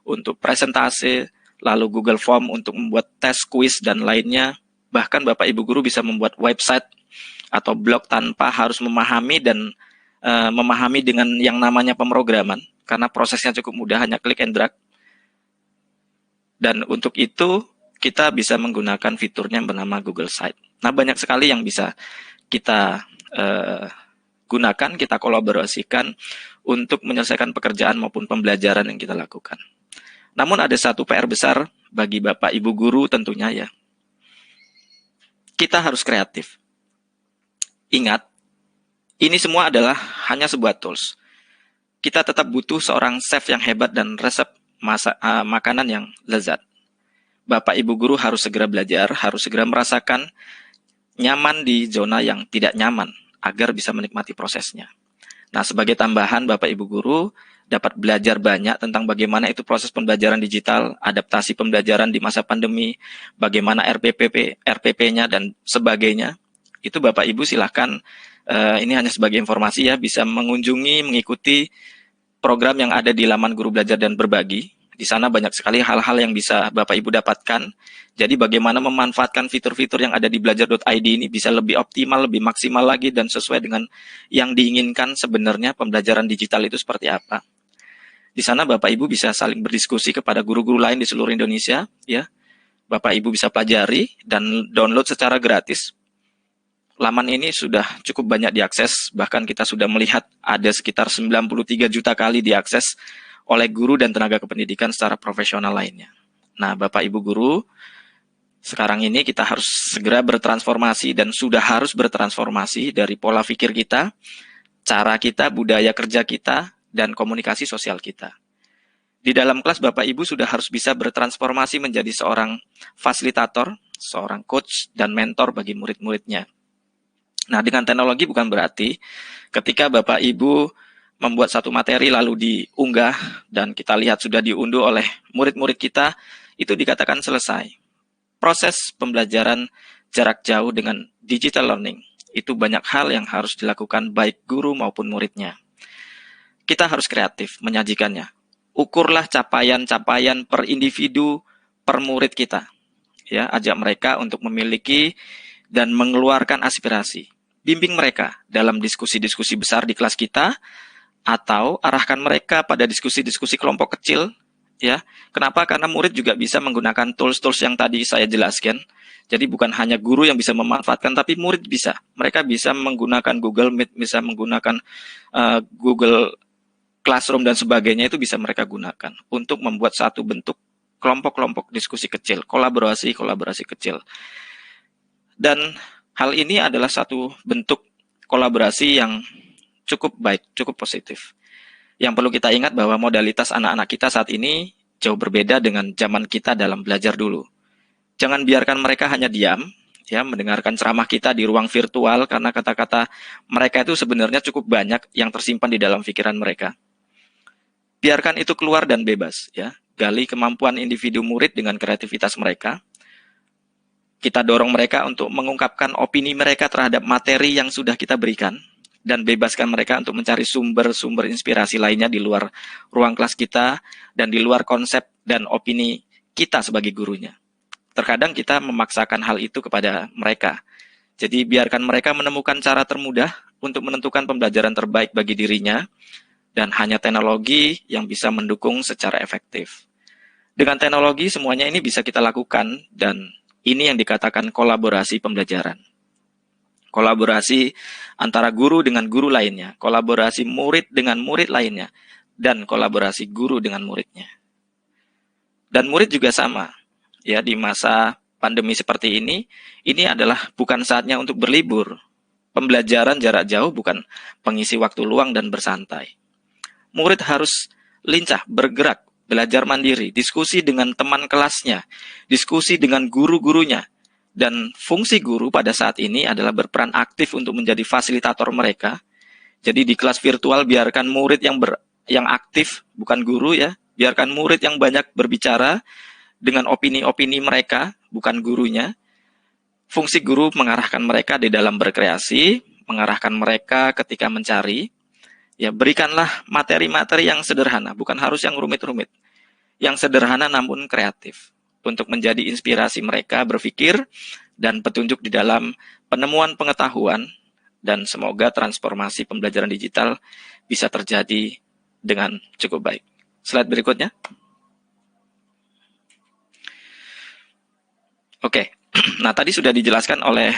untuk presentasi, lalu Google Form untuk membuat tes, kuis, dan lainnya. Bahkan Bapak Ibu Guru bisa membuat website atau blog tanpa harus memahami dan memahami dengan yang namanya pemrograman, karena prosesnya cukup mudah, hanya klik and drag. Dan untuk itu kita bisa menggunakan fiturnya yang bernama Google Site. Nah, banyak sekali yang bisa kita gunakan, kita kolaborasikan untuk menyelesaikan pekerjaan maupun pembelajaran yang kita lakukan. Namun ada satu PR besar bagi Bapak Ibu Guru tentunya, ya. Kita harus kreatif. Ingat, ini semua adalah hanya sebuah tools. Kita tetap butuh seorang chef yang hebat dan resep makanan yang lezat. Bapak Ibu Guru harus segera belajar, harus segera merasakan nyaman di zona yang tidak nyaman, agar bisa menikmati prosesnya. Nah, sebagai tambahan, Bapak Ibu Guru dapat belajar banyak tentang bagaimana itu proses pembelajaran digital, adaptasi pembelajaran di masa pandemi, bagaimana RPP-nya, dan sebagainya. Itu Bapak Ibu silahkan, ini hanya sebagai informasi, ya, bisa mengunjungi, mengikuti program yang ada di laman Guru Belajar dan Berbagi. Di sana banyak sekali hal-hal yang bisa Bapak Ibu dapatkan. Jadi bagaimana memanfaatkan fitur-fitur yang ada di belajar.id ini bisa lebih optimal, lebih maksimal lagi, dan sesuai dengan yang diinginkan sebenarnya pembelajaran digital itu seperti apa. Di sana Bapak Ibu bisa saling berdiskusi kepada guru-guru lain di seluruh Indonesia, ya. Bapak Ibu bisa pelajari dan download secara gratis. Laman ini sudah cukup banyak diakses, bahkan kita sudah melihat ada sekitar 93 juta kali diakses oleh guru dan tenaga kependidikan secara profesional lainnya. Nah, Bapak Ibu Guru, sekarang ini kita harus segera bertransformasi dan sudah harus bertransformasi dari pola pikir kita, cara kita, budaya kerja kita, dan komunikasi sosial kita. Di dalam kelas Bapak Ibu sudah harus bisa bertransformasi menjadi seorang fasilitator, seorang coach, dan mentor bagi murid-muridnya. Nah, dengan teknologi bukan berarti ketika Bapak Ibu membuat satu materi lalu diunggah dan kita lihat sudah diunduh oleh murid-murid kita, itu dikatakan selesai. Proses pembelajaran jarak jauh dengan digital learning, itu banyak hal yang harus dilakukan baik guru maupun muridnya. Kita harus kreatif menyajikannya. Ukurlah capaian-capaian per individu, per murid kita. Ya, ajak mereka untuk memiliki dan mengeluarkan aspirasi. Bimbing mereka dalam diskusi-diskusi besar di kelas kita, atau arahkan mereka pada diskusi-diskusi kelompok kecil, ya. Kenapa? Karena murid juga bisa menggunakan tools-tools yang tadi saya jelaskan. Jadi bukan hanya guru yang bisa memanfaatkan, tapi murid bisa. Mereka bisa menggunakan Google Meet, bisa menggunakan Google Classroom dan sebagainya, itu bisa mereka gunakan untuk membuat satu bentuk kelompok-kelompok diskusi kecil, kolaborasi kecil. Dan hal ini adalah satu bentuk kolaborasi yang cukup baik, cukup positif. Yang perlu kita ingat bahwa modalitas anak-anak kita saat ini jauh berbeda dengan zaman kita dalam belajar dulu. Jangan biarkan mereka hanya diam, ya, mendengarkan ceramah kita di ruang virtual, karena kata-kata mereka itu sebenarnya cukup banyak yang tersimpan di dalam pikiran mereka. Biarkan itu keluar dan bebas, ya. Gali kemampuan individu murid dengan kreativitas mereka. Kita dorong mereka untuk mengungkapkan opini mereka terhadap materi yang sudah kita berikan, dan bebaskan mereka untuk mencari sumber-sumber inspirasi lainnya di luar ruang kelas kita dan di luar konsep dan opini kita sebagai gurunya. Terkadang kita memaksakan hal itu kepada mereka. Jadi biarkan mereka menemukan cara termudah untuk menentukan pembelajaran terbaik bagi dirinya, dan hanya teknologi yang bisa mendukung secara efektif. Dengan teknologi semuanya ini bisa kita lakukan, dan ini yang dikatakan kolaborasi pembelajaran. Kolaborasi antara guru dengan guru lainnya, kolaborasi murid dengan murid lainnya, dan kolaborasi guru dengan muridnya. Dan murid juga sama, ya, di masa pandemi seperti ini adalah bukan saatnya untuk berlibur. Pembelajaran jarak jauh bukan pengisi waktu luang dan bersantai. Murid harus lincah, bergerak, belajar mandiri, diskusi dengan teman kelasnya, diskusi dengan guru-gurunya. Dan fungsi guru pada saat ini adalah berperan aktif untuk menjadi fasilitator mereka. Jadi di kelas virtual biarkan murid yang aktif, bukan guru, ya. Biarkan murid yang banyak berbicara dengan opini-opini mereka, bukan gurunya. Fungsi guru mengarahkan mereka di dalam berkreasi, mengarahkan mereka ketika mencari. Ya, berikanlah materi-materi yang sederhana, bukan harus yang rumit-rumit. Yang sederhana namun kreatif, untuk menjadi inspirasi mereka berpikir dan petunjuk di dalam penemuan pengetahuan, dan semoga transformasi pembelajaran digital bisa terjadi dengan cukup baik. Slide berikutnya. Oke, nah tadi sudah dijelaskan oleh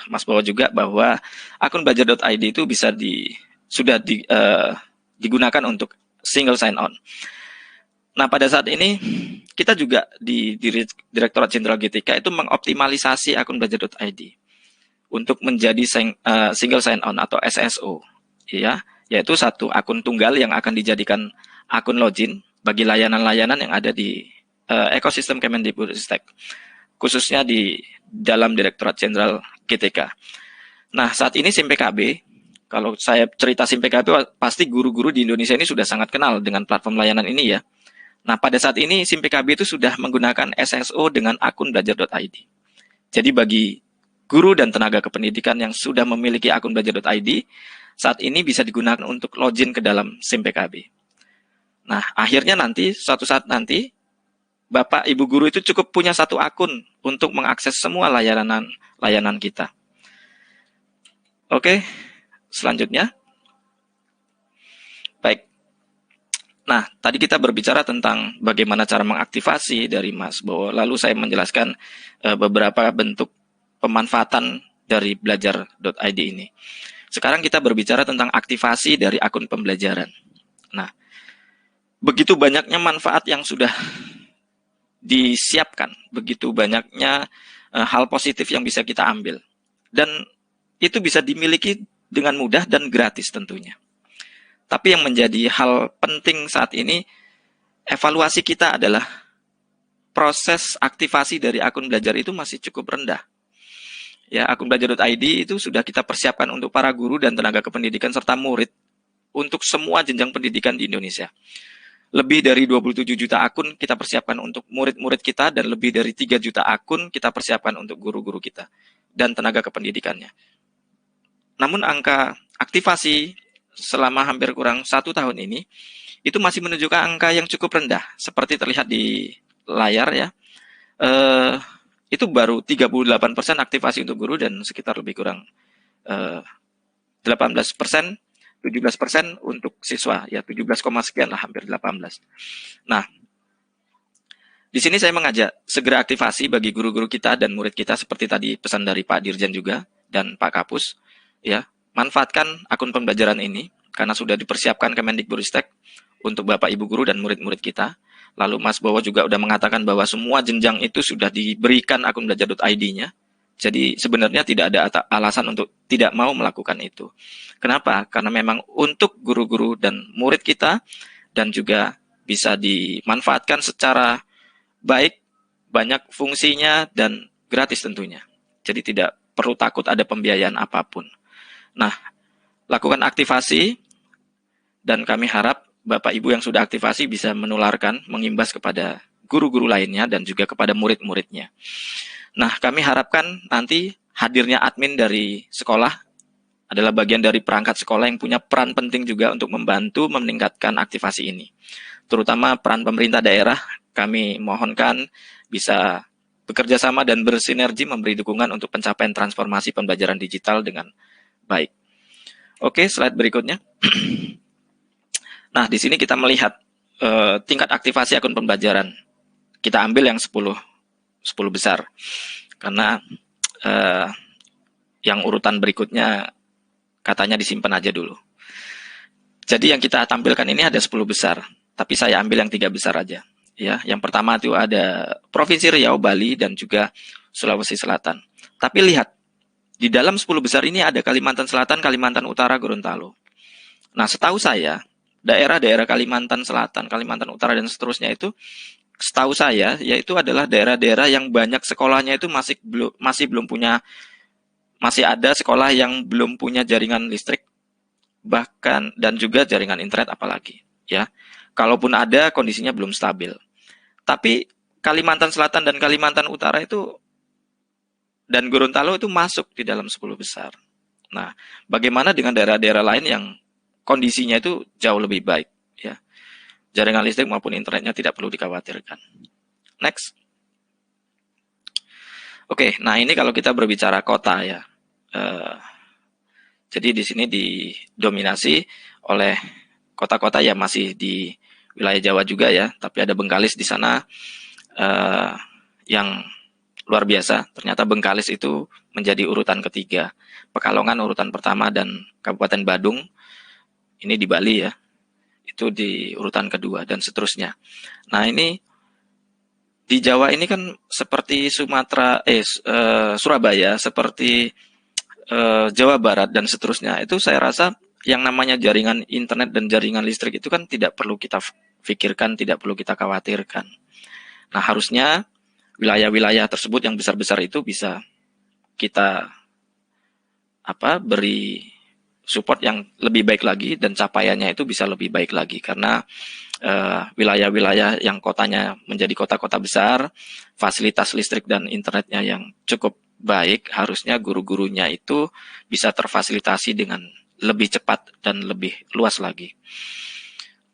Mas Bowo juga bahwa akun belajar.id itu sudah digunakan untuk single sign-on. Nah, pada saat ini kita juga di Direktorat Jenderal GTK itu mengoptimalisasi akun belajar.id untuk menjadi single sign-on atau SSO, ya, yaitu satu akun tunggal yang akan dijadikan akun login bagi layanan-layanan yang ada di ekosistem Kemendikbudristek, khususnya di dalam Direktorat Jenderal GTK. Nah, saat ini SIM PKB, kalau saya cerita SIM PKB, pasti guru-guru di Indonesia ini sudah sangat kenal dengan platform layanan ini, ya. Nah, pada saat ini SIM PKB itu sudah menggunakan SSO dengan akun belajar.id. Jadi bagi guru dan tenaga kependidikan yang sudah memiliki akun belajar.id, saat ini bisa digunakan untuk login ke dalam SIM PKB. Nah, akhirnya nanti, suatu saat nanti, Bapak Ibu guru itu cukup punya satu akun untuk mengakses semua layanan kita. Oke, selanjutnya. Baik. Nah, tadi kita berbicara tentang bagaimana cara mengaktifasi dari Mas Bowo. Lalu saya menjelaskan beberapa bentuk pemanfaatan dari belajar.id ini. Sekarang kita berbicara tentang aktivasi dari akun pembelajaran. Nah, begitu banyaknya manfaat yang sudah disiapkan, begitu banyaknya hal positif yang bisa kita ambil. Dan itu bisa dimiliki dengan mudah dan gratis tentunya. Tapi yang menjadi hal penting saat ini, evaluasi kita adalah proses aktivasi dari akun belajar itu masih cukup rendah. Ya, akun belajar.id itu sudah kita persiapkan untuk para guru dan tenaga kependidikan serta murid untuk semua jenjang pendidikan di Indonesia. Lebih dari 27 juta akun kita persiapkan untuk murid-murid kita, dan lebih dari 3 juta akun kita persiapkan untuk guru-guru kita dan tenaga kependidikannya. Namun angka aktivasi selama hampir kurang 1 tahun ini, itu masih menunjukkan angka yang cukup rendah. Seperti terlihat di layar, ya. Itu baru 38% aktivasi untuk guru dan sekitar lebih kurang 18% 17% untuk siswa, ya 17, sekian lah, hampir 18. Nah, di sini saya mengajak segera aktivasi bagi guru-guru kita dan murid kita seperti tadi pesan dari Pak Dirjen juga dan Pak Kapus, ya. Manfaatkan akun pembelajaran ini karena sudah dipersiapkan Kemendikbudristek untuk Bapak Ibu guru dan murid-murid kita. Lalu Mas Bowo juga sudah mengatakan bahwa semua jenjang itu sudah diberikan akun belajar.id-nya. Jadi sebenarnya tidak ada alasan untuk tidak mau melakukan itu. Kenapa? Karena memang untuk guru-guru dan murid kita dan juga bisa dimanfaatkan secara baik, banyak fungsinya, dan gratis tentunya. Jadi tidak perlu takut ada pembiayaan apapun. Nah, lakukan aktivasi, dan kami harap Bapak Ibu yang sudah aktivasi bisa menularkan, mengimbas kepada guru-guru lainnya dan juga kepada murid-muridnya. Nah, kami harapkan nanti hadirnya admin dari sekolah adalah bagian dari perangkat sekolah yang punya peran penting juga untuk membantu meningkatkan aktivasi ini. Terutama peran pemerintah daerah, kami mohonkan bisa bekerja sama dan bersinergi memberi dukungan untuk pencapaian transformasi pembelajaran digital dengan baik. Oke, slide berikutnya. Nah, di sini kita melihat tingkat aktivasi akun pembelajaran. Kita ambil yang 10 besar. Karena yang urutan berikutnya katanya disimpan aja dulu. Jadi yang kita tampilkan ini ada 10 besar. Tapi saya ambil yang 3 besar aja. Ya, yang pertama itu ada Provinsi Riau, Bali, dan juga Sulawesi Selatan. Tapi lihat, di dalam 10 besar ini ada Kalimantan Selatan, Kalimantan Utara, Gorontalo. Nah, setahu saya, daerah-daerah Kalimantan Selatan, Kalimantan Utara, dan seterusnya itu, setahu saya, yaitu adalah daerah-daerah yang banyak sekolahnya itu masih ada sekolah yang belum punya jaringan listrik, bahkan dan juga jaringan internet apalagi. Ya, kalaupun ada, kondisinya belum stabil. Tapi Kalimantan Selatan dan Kalimantan Utara itu dan Gorontalo itu masuk di dalam 10 besar. Nah, bagaimana dengan daerah-daerah lain yang kondisinya itu jauh lebih baik, ya. Jaringan listrik maupun internetnya tidak perlu dikhawatirkan. Next. Oke, nah ini kalau kita berbicara kota ya. Jadi di sini didominasi oleh kota-kota yang masih di wilayah Jawa juga ya, tapi ada Bengkalis di sana yang luar biasa. Ternyata Bengkalis itu menjadi urutan ketiga, Pekalongan urutan pertama, dan Kabupaten Badung ini di Bali ya, itu di urutan kedua, dan seterusnya. Nah ini di Jawa ini kan seperti Surabaya, seperti Jawa Barat dan seterusnya. Itu saya rasa yang namanya jaringan internet dan jaringan listrik itu kan tidak perlu kita pikirkan, tidak perlu kita khawatirkan. Nah, harusnya wilayah-wilayah tersebut yang besar-besar itu bisa kita beri support yang lebih baik lagi, dan capaiannya itu bisa lebih baik lagi, karena wilayah-wilayah yang kotanya menjadi kota-kota besar, fasilitas listrik dan internetnya yang cukup baik, harusnya guru-gurunya itu bisa terfasilitasi dengan lebih cepat dan lebih luas lagi.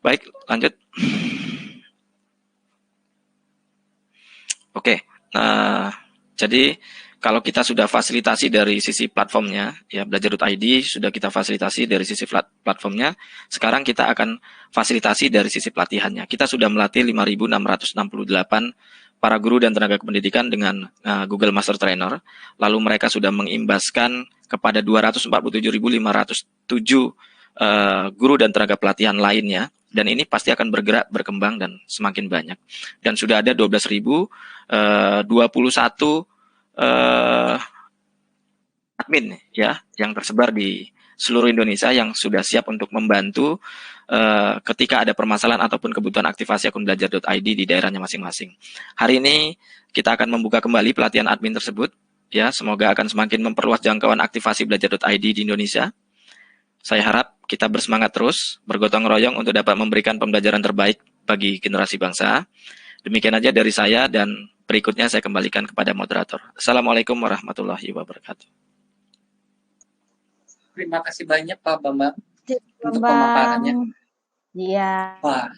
Baik, lanjut. Oke, nah jadi kalau kita sudah fasilitasi dari sisi platformnya, ya belajar.id sudah kita fasilitasi dari sisi platformnya, sekarang kita akan fasilitasi dari sisi pelatihannya. Kita sudah melatih 5.668 para guru dan tenaga kependidikan dengan Google Master Trainer, lalu mereka sudah mengimbaskan kepada 247.507 guru dan tenaga pelatihan lainnya, dan ini pasti akan bergerak, berkembang, dan semakin banyak. Dan sudah ada 12.021 admin ya yang tersebar di seluruh Indonesia yang sudah siap untuk membantu ketika ada permasalahan ataupun kebutuhan aktivasi akun belajar.id di daerahnya masing-masing. Hari ini kita akan membuka kembali pelatihan admin tersebut ya, semoga akan semakin memperluas jangkauan aktivasi belajar.id di Indonesia. Saya harap kita bersemangat terus, bergotong royong untuk dapat memberikan pembelajaran terbaik bagi generasi bangsa. Demikian aja dari saya, dan berikutnya saya kembalikan kepada moderator. Assalamualaikum warahmatullahi wabarakatuh. Terima kasih banyak Pak Bambang untuk pemaparannya. Iya. Wah,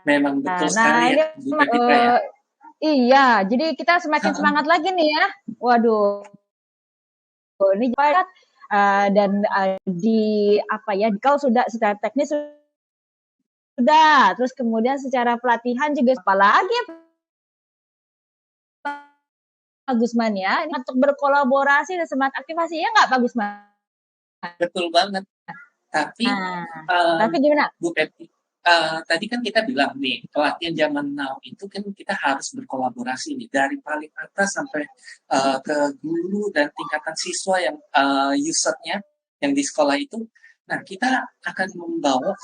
memang betul sekali ya, Bu Pepita ya. Iya, jadi kita semakin semangat lagi nih ya. Waduh, ini dan di apa ya, kalau sudah secara teknis sudah, terus kemudian secara pelatihan juga apalagi Pak Gusman ya, untuk berkolaborasi dan semangat aktivasi ya nggak Pak Gusman? Betul banget. Tapi tapi gimana? Bu Pepi, tadi kan kita bilang nih, pelatihan zaman now itu kan kita harus berkolaborasi nih dari paling atas sampai ke guru dan tingkatan siswa yang usernya yang di sekolah itu. Nah, kita akan membawa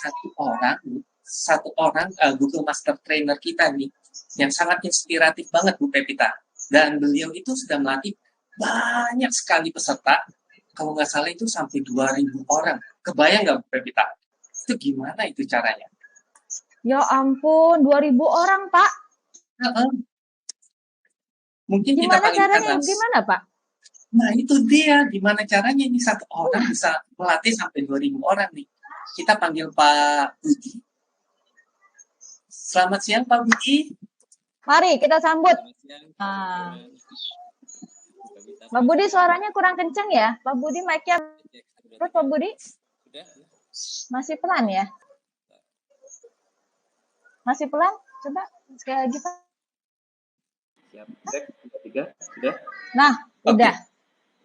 satu orang Google Master Trainer kita nih yang sangat inspiratif banget Bu Pepita. Dan beliau itu sudah melatih banyak sekali peserta, kalau nggak salah itu sampai 2.000 orang. Kebayang nggak Bu Pepita? Itu gimana itu caranya? Ya ampun, 2.000 orang Pak. Mungkin gimana caranya? Gimana Pak? Nah itu dia, gimana caranya ini satu orang bisa melatih sampai 2.000 orang nih. Kita panggil Pak Budi. Selamat siang Pak Budi. Mari kita sambut. Pak Budi suaranya kurang kenceng ya. Pak Budi mic-nya. Terus Pak Budi? Masih pelan ya? Masih pelan? Coba sekali lagi Pak. Siap, cek, 3, sudah. Nah, udah.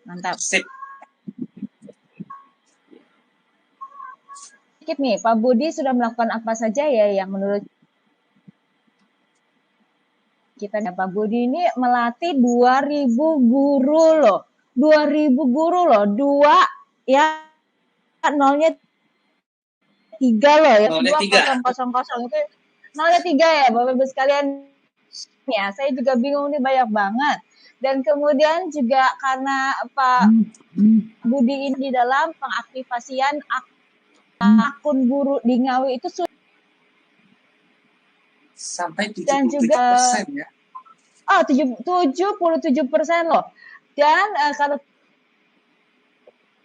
Mantap. Sip. Skip nih, Pak Budi sudah melakukan apa saja ya yang menurut kita, Pak Budi ini melatih 2.000 guru loh. 2.000 guru loh. 2 ya nolnya 3 loh ya. 2.000 itu nolnya 3 ya Bapak Ibu sekalian. Ya, saya juga bingung nih, banyak banget. Dan kemudian juga karena Pak Budi ini di dalam pengaktifasian akun guru di Ngawi itu sampai 77% dan juga, ya. 77% loh. Dan kalau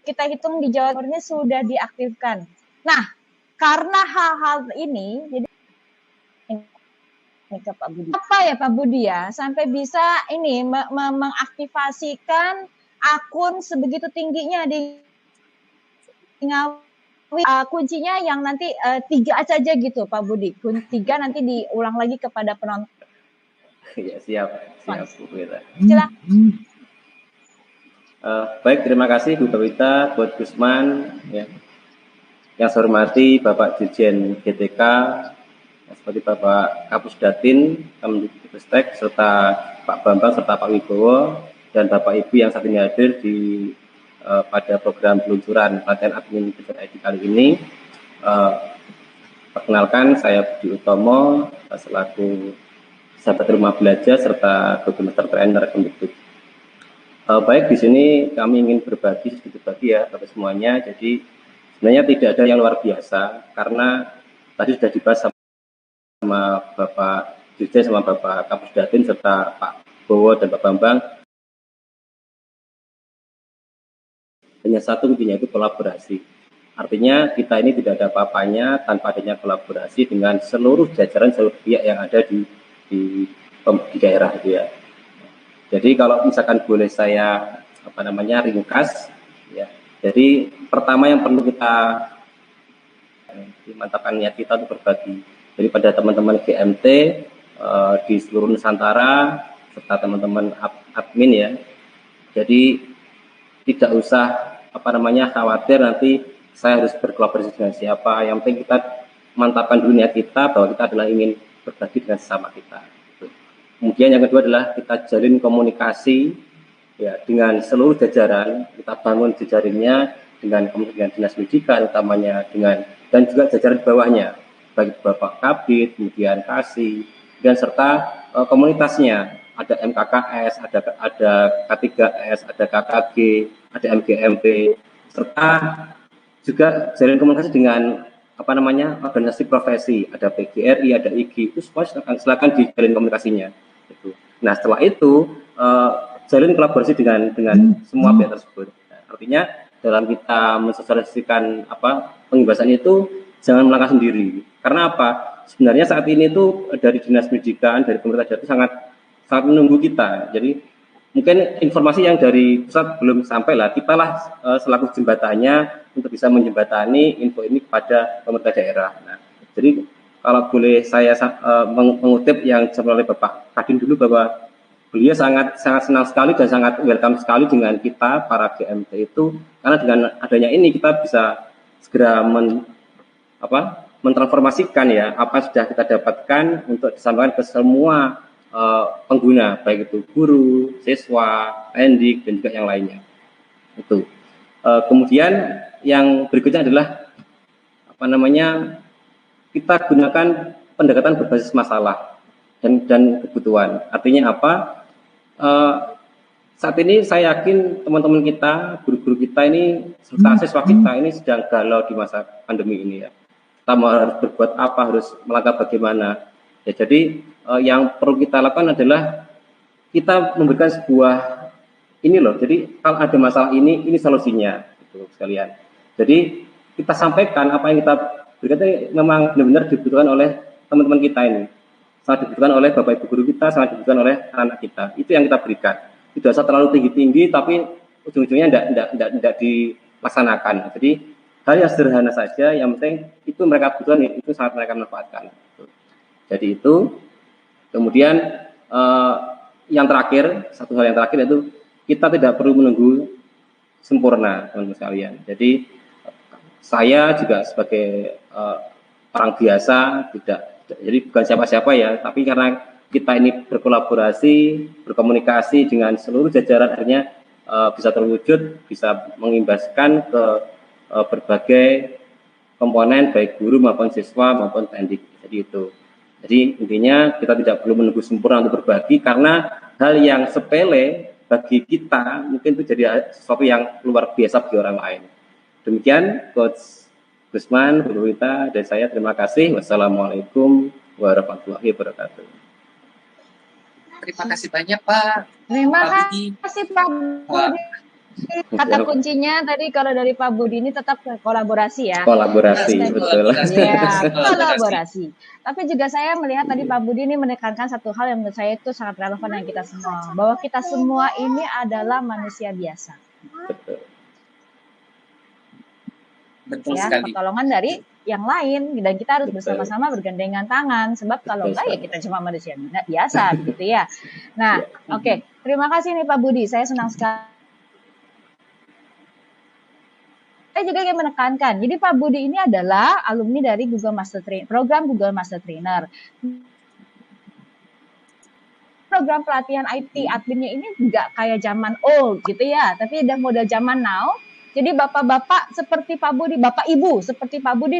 kita hitung di Jawa Timur ini sudah diaktifkan. Nah, karena hal-hal ini, jadi ke Pak Budi. Apa ya Pak Budi ya, sampai bisa ini mengaktifasikan akun sebegitu tingginya di Ngawi. Kuncinya yang nanti 3 saja gitu Pak Budi. 3 nanti diulang lagi kepada penonton. Ya, siap Bu Pepita. Silakan. Baik, terima kasih Bu Pepita, buat Gusman ya. Yang saya hormati Bapak Dirjen GTK, seperti Bapak Kapus Datin, Kemdikbudristek, serta Pak Bambang, serta Pak Wibowo, dan Bapak Ibu yang saat ini hadir di pada program peluncuran pelatihan admin ID kali ini. Perkenalkan, saya Budi Utomo, selaku sahabat rumah belajar serta Google Master Trainer Kemdikbud. Baik, di sini kami ingin berbagi sedikit ya kepada semuanya. Jadi sebenarnya tidak ada yang luar biasa, karena tadi sudah dibahas sama Bapak Dirjen, sama Bapak Kapus Datin, serta Pak Bowo dan Pak Bambang. Hanya satu kuncinya, itu kolaborasi. Artinya kita ini tidak ada apa-apanya tanpa adanya kolaborasi dengan seluruh jajaran, seluruh pihak yang ada di daerah gitu ya. Jadi kalau misalkan boleh saya ringkas ya. Jadi pertama yang perlu kita dimantapkan niat kita untuk berbagi. Jadi pada teman-teman GMT di seluruh Nusantara serta teman-teman admin ya. Jadi tidak usah khawatir nanti saya harus berkolaborasi dengan siapa. Yang penting kita mantapkan dulu niat kita bahwa kita adalah ingin berbagi dengan sesama kita. Kemudian yang kedua adalah kita jalin komunikasi ya dengan seluruh jajaran, kita bangun jejaringnya dengan dinas pendidikan utamanya, dan juga jajaran bawahnya, baik Bapak Kabid, kemudian Kasih, dan serta komunitasnya. Ada MKKS, ada K3S, ada KKG, ada MGMP, serta juga jalin komunikasi dengan organisasi profesi, ada PGRI, ada IG, itu semua silakan dijalin komunikasinya. Gitu. Nah setelah itu jalin kolaborasi dengan semua pihak tersebut. Nah, artinya dalam kita mensosialisasikan pengbebasan itu jangan melangkah sendiri. Karena apa? Sebenarnya saat ini itu dari dinas pendidikan, dari pemerintah daerah itu sangat menunggu kita. Jadi mungkin informasi yang dari pusat belum sampai lah, kita lah selaku jembatannya untuk bisa menjembatani info ini kepada pemerintah daerah. Nah, jadi kalau boleh saya mengutip yang disampaikan oleh Bapak Kadin dulu, bahwa beliau sangat senang sekali dan sangat welcome sekali dengan kita para GMT itu, karena dengan adanya ini kita bisa segera mentransformasikan ya apa yang sudah kita dapatkan untuk disampaikan ke semua pengguna, baik itu guru, siswa, pendidik, dan juga yang lainnya. Itu. Kemudian yang berikutnya adalah kita gunakan pendekatan berbasis masalah dan kebutuhan. Artinya apa? Saat ini saya yakin teman-teman kita, guru-guru kita ini, serta siswa kita ini sedang galau di masa pandemi ini ya. Kita harus berbuat apa, harus melangkah bagaimana. Ya, jadi yang perlu kita lakukan adalah kita memberikan sebuah ini loh. Jadi kalau ada masalah ini solusinya, gitu sekalian. Jadi kita sampaikan apa yang kita berikan memang benar-benar dibutuhkan oleh teman-teman kita ini, sangat dibutuhkan oleh bapak ibu guru kita, sangat dibutuhkan oleh anak kita. Itu yang kita berikan. Tidak usah terlalu tinggi-tinggi, tapi ujung-ujungnya tidak dilaksanakan. Jadi hal yang sederhana saja, yang penting itu mereka butuhkan, itu sangat mereka manfaatkan. Jadi itu. Kemudian yang terakhir, satu hal yang terakhir itu kita tidak perlu menunggu sempurna, teman-teman sekalian. Jadi saya juga sebagai orang biasa, jadi bukan siapa-siapa ya, tapi karena kita ini berkolaborasi, berkomunikasi dengan seluruh jajaran, akhirnya bisa terwujud, bisa mengimbaskan ke berbagai komponen, baik guru maupun siswa maupun pendidik. Jadi itu. Jadi intinya kita tidak perlu menunggu sempurna untuk berbagi, karena hal yang sepele bagi kita mungkin itu jadi sesuatu yang luar biasa bagi orang lain. Demikian Coach Gusman, Bu Rita, dan saya terima kasih. Wassalamualaikum warahmatullahi wabarakatuh. Terima kasih banyak Pak. Terima kasih Pak Budi. Kata kuncinya tadi kalau dari Pak Budi ini tetap kolaborasi ya. Kolaborasi, betul. Ya, kolaborasi. Tapi juga saya melihat tadi Pak Budi ini menekankan satu hal yang menurut saya itu sangat relevan dengan kita semua. Bahwa kita semua ini adalah manusia biasa. Betul ya, sekali. Pertolongan dari yang lain, dan kita harus bersama-sama bergandengan tangan, sebab kalau enggak ya kita cuma manusia biasa gitu ya. Nah, oke. Terima kasih nih Pak Budi, saya senang sekali. Saya juga ingin menekankan, jadi Pak Budi ini adalah alumni dari Google Master Trainer, program Google Master Trainer. Program pelatihan IT adminnya ini nggak kayak zaman old gitu ya, tapi udah model zaman now. Jadi bapak-bapak seperti Pak Budi, bapak ibu seperti Pak Budi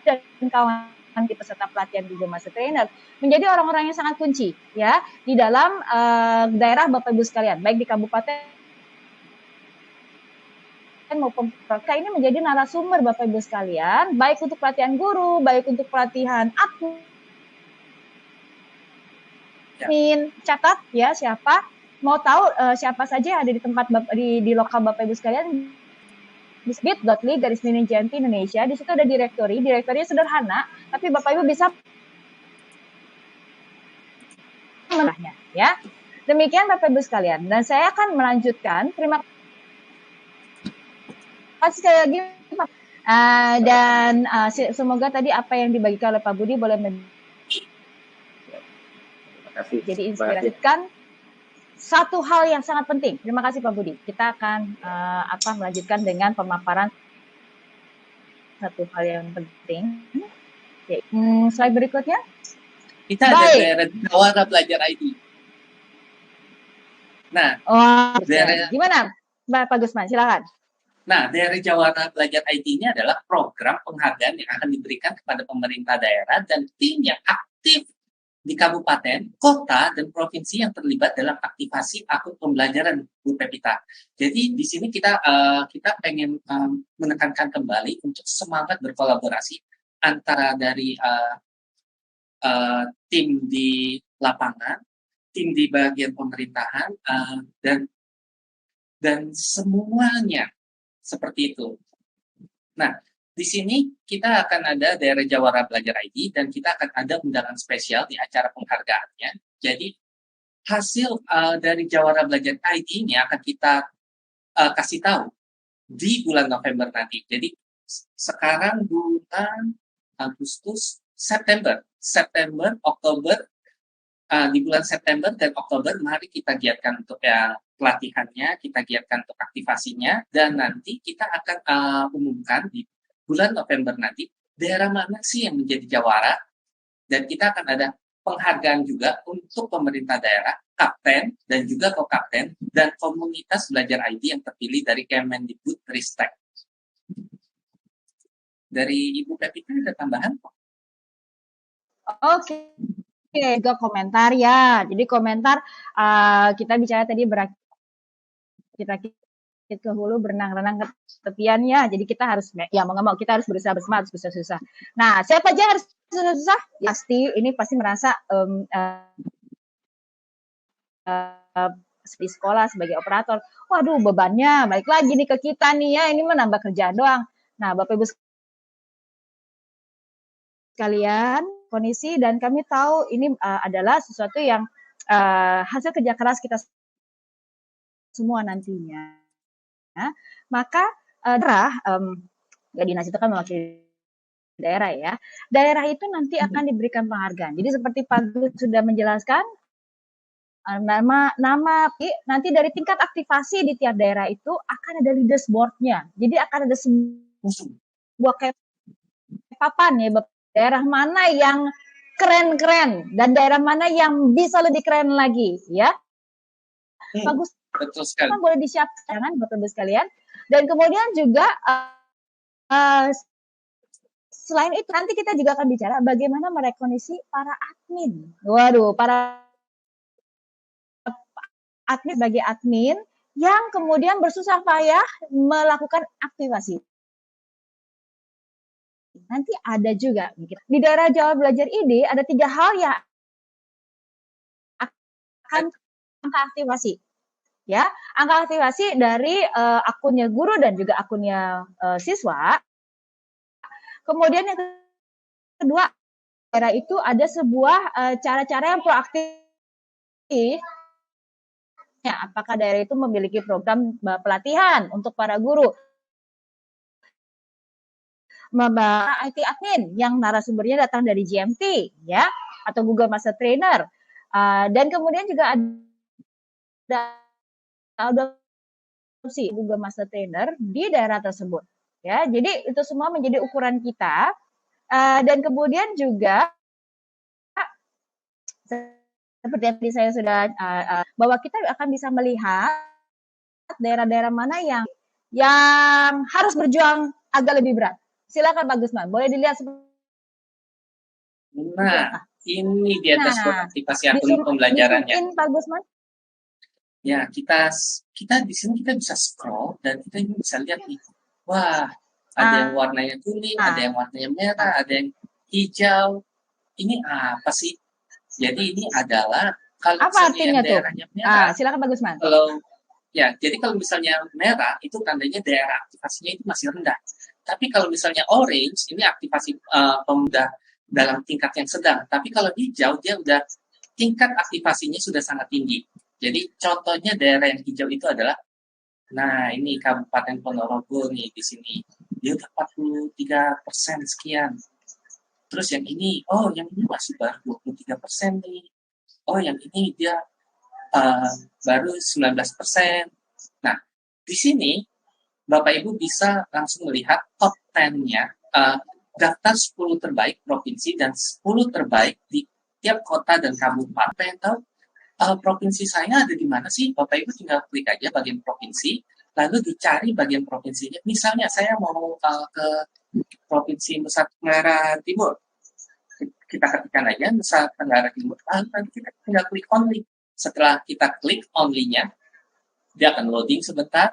dan kawan kita peserta pelatihan Google Master Trainer menjadi orang-orang yang sangat kunci ya di dalam daerah Bapak Ibu sekalian, baik di kabupaten maupun kota, ini menjadi narasumber Bapak Ibu sekalian, baik untuk pelatihan guru, baik untuk pelatihan admin. Catat ya, siapa mau tahu siapa saja yang ada di tempat di lokal Bapak Ibu sekalian, bit.ly/GMT Indonesia. Di situ ada direktorinya sederhana, tapi Bapak Ibu bisa menariknya ya. Demikian Bapak Ibu sekalian, dan saya akan melanjutkan. Terima kasih sekali lagi Pak. Semoga tadi apa yang dibagikan oleh Pak Budi boleh jadi inspirasikan satu hal yang sangat penting. Terima kasih Pak Budi. Kita akan melanjutkan dengan pemaparan satu hal yang penting. Slide berikutnya. Kita ada daerah jawara belajar ID. Nah, gimana Pak Gusman? Silakan. Nah, daerah jawara belajar IT ini adalah program penghargaan yang akan diberikan kepada pemerintah daerah dan tim yang aktif di kabupaten, kota, dan provinsi yang terlibat dalam aktivasi akun pembelajaran Bu Pepita. Jadi di sini kita pengen menekankan kembali untuk semangat berkolaborasi antara dari tim di lapangan, tim di bagian pemerintahan, dan semuanya seperti itu. Nah, di sini kita akan ada daerah jawara belajar ID dan kita akan ada undangan spesial di acara penghargaannya. Jadi hasil dari Jawara Belajar ID ini akan kita kasih tahu di bulan November nanti. Jadi sekarang bulan Agustus, September, Oktober, di bulan September dan Oktober mari kita giatkan untuk pelatihannya, kita giatkan untuk aktivasinya, dan nanti kita akan umumkan di bulan November nanti daerah mana sih yang menjadi jawara, dan kita akan ada penghargaan juga untuk pemerintah daerah, kapten dan juga co-kapten, dan komunitas belajar ID yang terpilih dari Kemendikbud-Ristek. Dari Ibu Pepita ada tambahan? Oke, juga komentar ya. Jadi komentar kita bicara tadi kita ke hulu, berenang-renang ke tepian ya. Jadi kita harus ya mau nggak mau kita harus berusaha bersama, harus susah-susah. Nah, siapa aja harus susah-susah? Pasti merasa di sekolah sebagai operator. Waduh, bebannya balik lagi nih ke kita nih ya. Ini menambah kerjaan doang. Nah, Bapak Ibu sekalian, kondisi dan kami tahu ini adalah sesuatu yang hasil kerja keras kita semua nantinya. Nah, maka daerah, dinas itu kan mewakili daerah ya. Daerah itu nanti akan diberikan penghargaan. Jadi seperti Pak Gus sudah menjelaskan, nama nanti dari tingkat aktivasi di tiap daerah itu akan ada leaders board-nya. Jadi akan ada sebuah papan ya, daerah mana yang keren-keren dan daerah mana yang bisa lebih keren lagi ya. Bagus, betul sekali. Boleh disiapkan Bapak Ibu sekalian. Dan kemudian juga selain itu nanti kita juga akan bicara bagaimana merekognisi para admin. Waduh, para admin sebagai admin yang kemudian bersusah payah melakukan aktivasi. Nanti ada juga di daerah Jawa Belajar ID ada 3 hal yang akan angka aktivasi. Ya, angka aktivasi dari akunnya guru dan juga akunnya siswa. Kemudian yang kedua, daerah itu ada sebuah cara-cara yang proaktif. Ya, apakah daerah itu memiliki program pelatihan untuk para guru? IT admin yang narasumbernya datang dari GMT ya atau Google Master Trainer, dan kemudian juga ada adopsi Google Master Trainer di daerah tersebut ya. Jadi itu semua menjadi ukuran kita, dan kemudian juga seperti yang tadi saya sudah bahwa kita akan bisa melihat daerah-daerah mana yang harus berjuang agak lebih berat. Silakan Pak Gusman, boleh dilihat. Nah, ini dia dashboard aktivasi akun pembelajarannya. Pak Gusman. Ya, kita di sini kita bisa scroll dan kita bisa lihat nih. Wah, ada yang warnanya kuning, ada yang warnanya merah, ada yang hijau. Ini apa sih? Jadi ini adalah kalau apa misalnya daerahnya merah. Silakan Pak Gusman. Jadi kalau misalnya merah itu tandanya daerah aktivasinya itu masih rendah. Tapi kalau misalnya orange, ini aktivasi pemuda dalam tingkat yang sedang. Tapi kalau hijau, dia udah tingkat aktivasinya sudah sangat tinggi. Jadi contohnya daerah yang hijau itu adalah, nah ini Kabupaten Ponorogo nih di sini. Dia udah 43% sekian. Terus yang ini masih baru 23% nih. Oh yang ini dia baru 19%. Nah, di sini Bapak Ibu bisa langsung melihat top 10-nya, daftar 10 terbaik provinsi dan 10 terbaik di tiap kota dan kabupaten. Pengen tahu provinsi saya ada di mana sih? Bapak Ibu tinggal klik aja bagian provinsi, lalu dicari bagian provinsinya. Misalnya saya mau ke Provinsi Nusa Tenggara Timur. Kita ketikkan aja Nusa Tenggara Timur, lalu nanti kita tinggal klik only. Setelah kita klik only-nya, dia akan loading sebentar.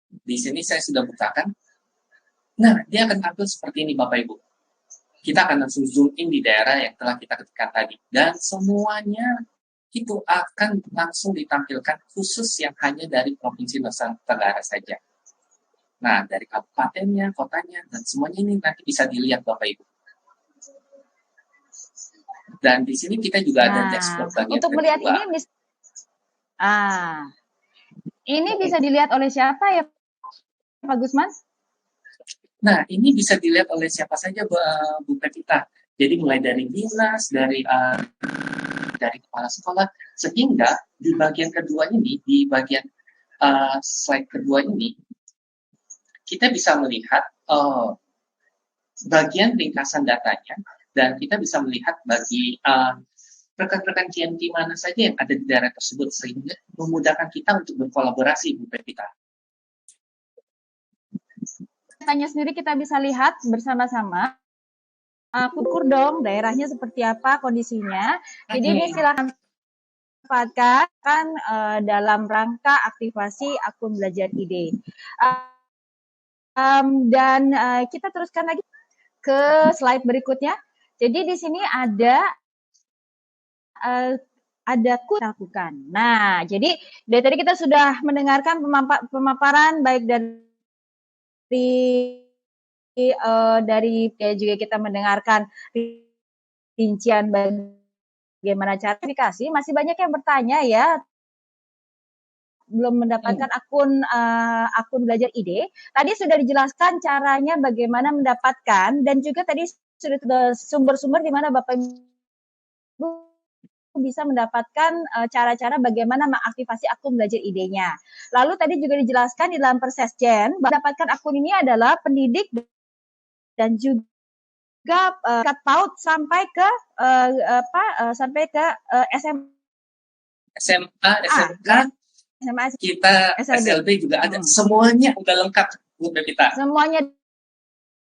Di sini saya sudah bukakan. Nah, dia akan tampil seperti ini Bapak Ibu. Kita akan langsung zoom in di daerah yang telah kita ketikkan tadi. Dan semuanya itu akan langsung ditampilkan khusus yang hanya dari Provinsi Nusa Tenggara saja. Nah, dari kabupatennya, kotanya, dan semuanya ini nanti bisa dilihat Bapak Ibu. Dan di sini kita juga ada dashboard bagian untuk melihat ini Ah, ini bisa dilihat oleh siapa ya, Pak Gusman? Nah, ini bisa dilihat oleh siapa saja, Bu Pevita. Jadi mulai dari dinas, dari kepala sekolah, sehingga di bagian kedua ini, di bagian slide kedua ini, kita bisa melihat bagian ringkasan datanya, dan kita bisa melihat bagi rekan-rekan GMT mana saja yang ada di daerah tersebut, sehingga memudahkan kita untuk berkolaborasi, Bu Pevita. Tanya sendiri kita bisa lihat bersama-sama. Ukur dong daerahnya seperti apa kondisinya. Jadi ini silakan manfaatkan dalam rangka aktivasi akun Belajar ID. Dan kita teruskan lagi ke slide berikutnya. Jadi di sini ada lakukan. Nah, jadi dari tadi kita sudah mendengarkan pemaparan baik dari juga kita mendengarkan rincian bagaimana cara verifikasi. Masih banyak yang bertanya ya, belum mendapatkan akun Belajar ID. Tadi sudah dijelaskan caranya bagaimana mendapatkan, dan juga tadi sudah sumber-sumber di mana Bapak Ibu bisa mendapatkan cara-cara bagaimana mengaktifasi akun Belajar ID-nya. Lalu tadi juga dijelaskan di dalam Persesjen, mendapatkan akun ini adalah pendidik dan juga PAUD sampai ke SMA, SMK, kita SLB juga ada, semuanya udah lengkap, Bu Pevita. Semuanya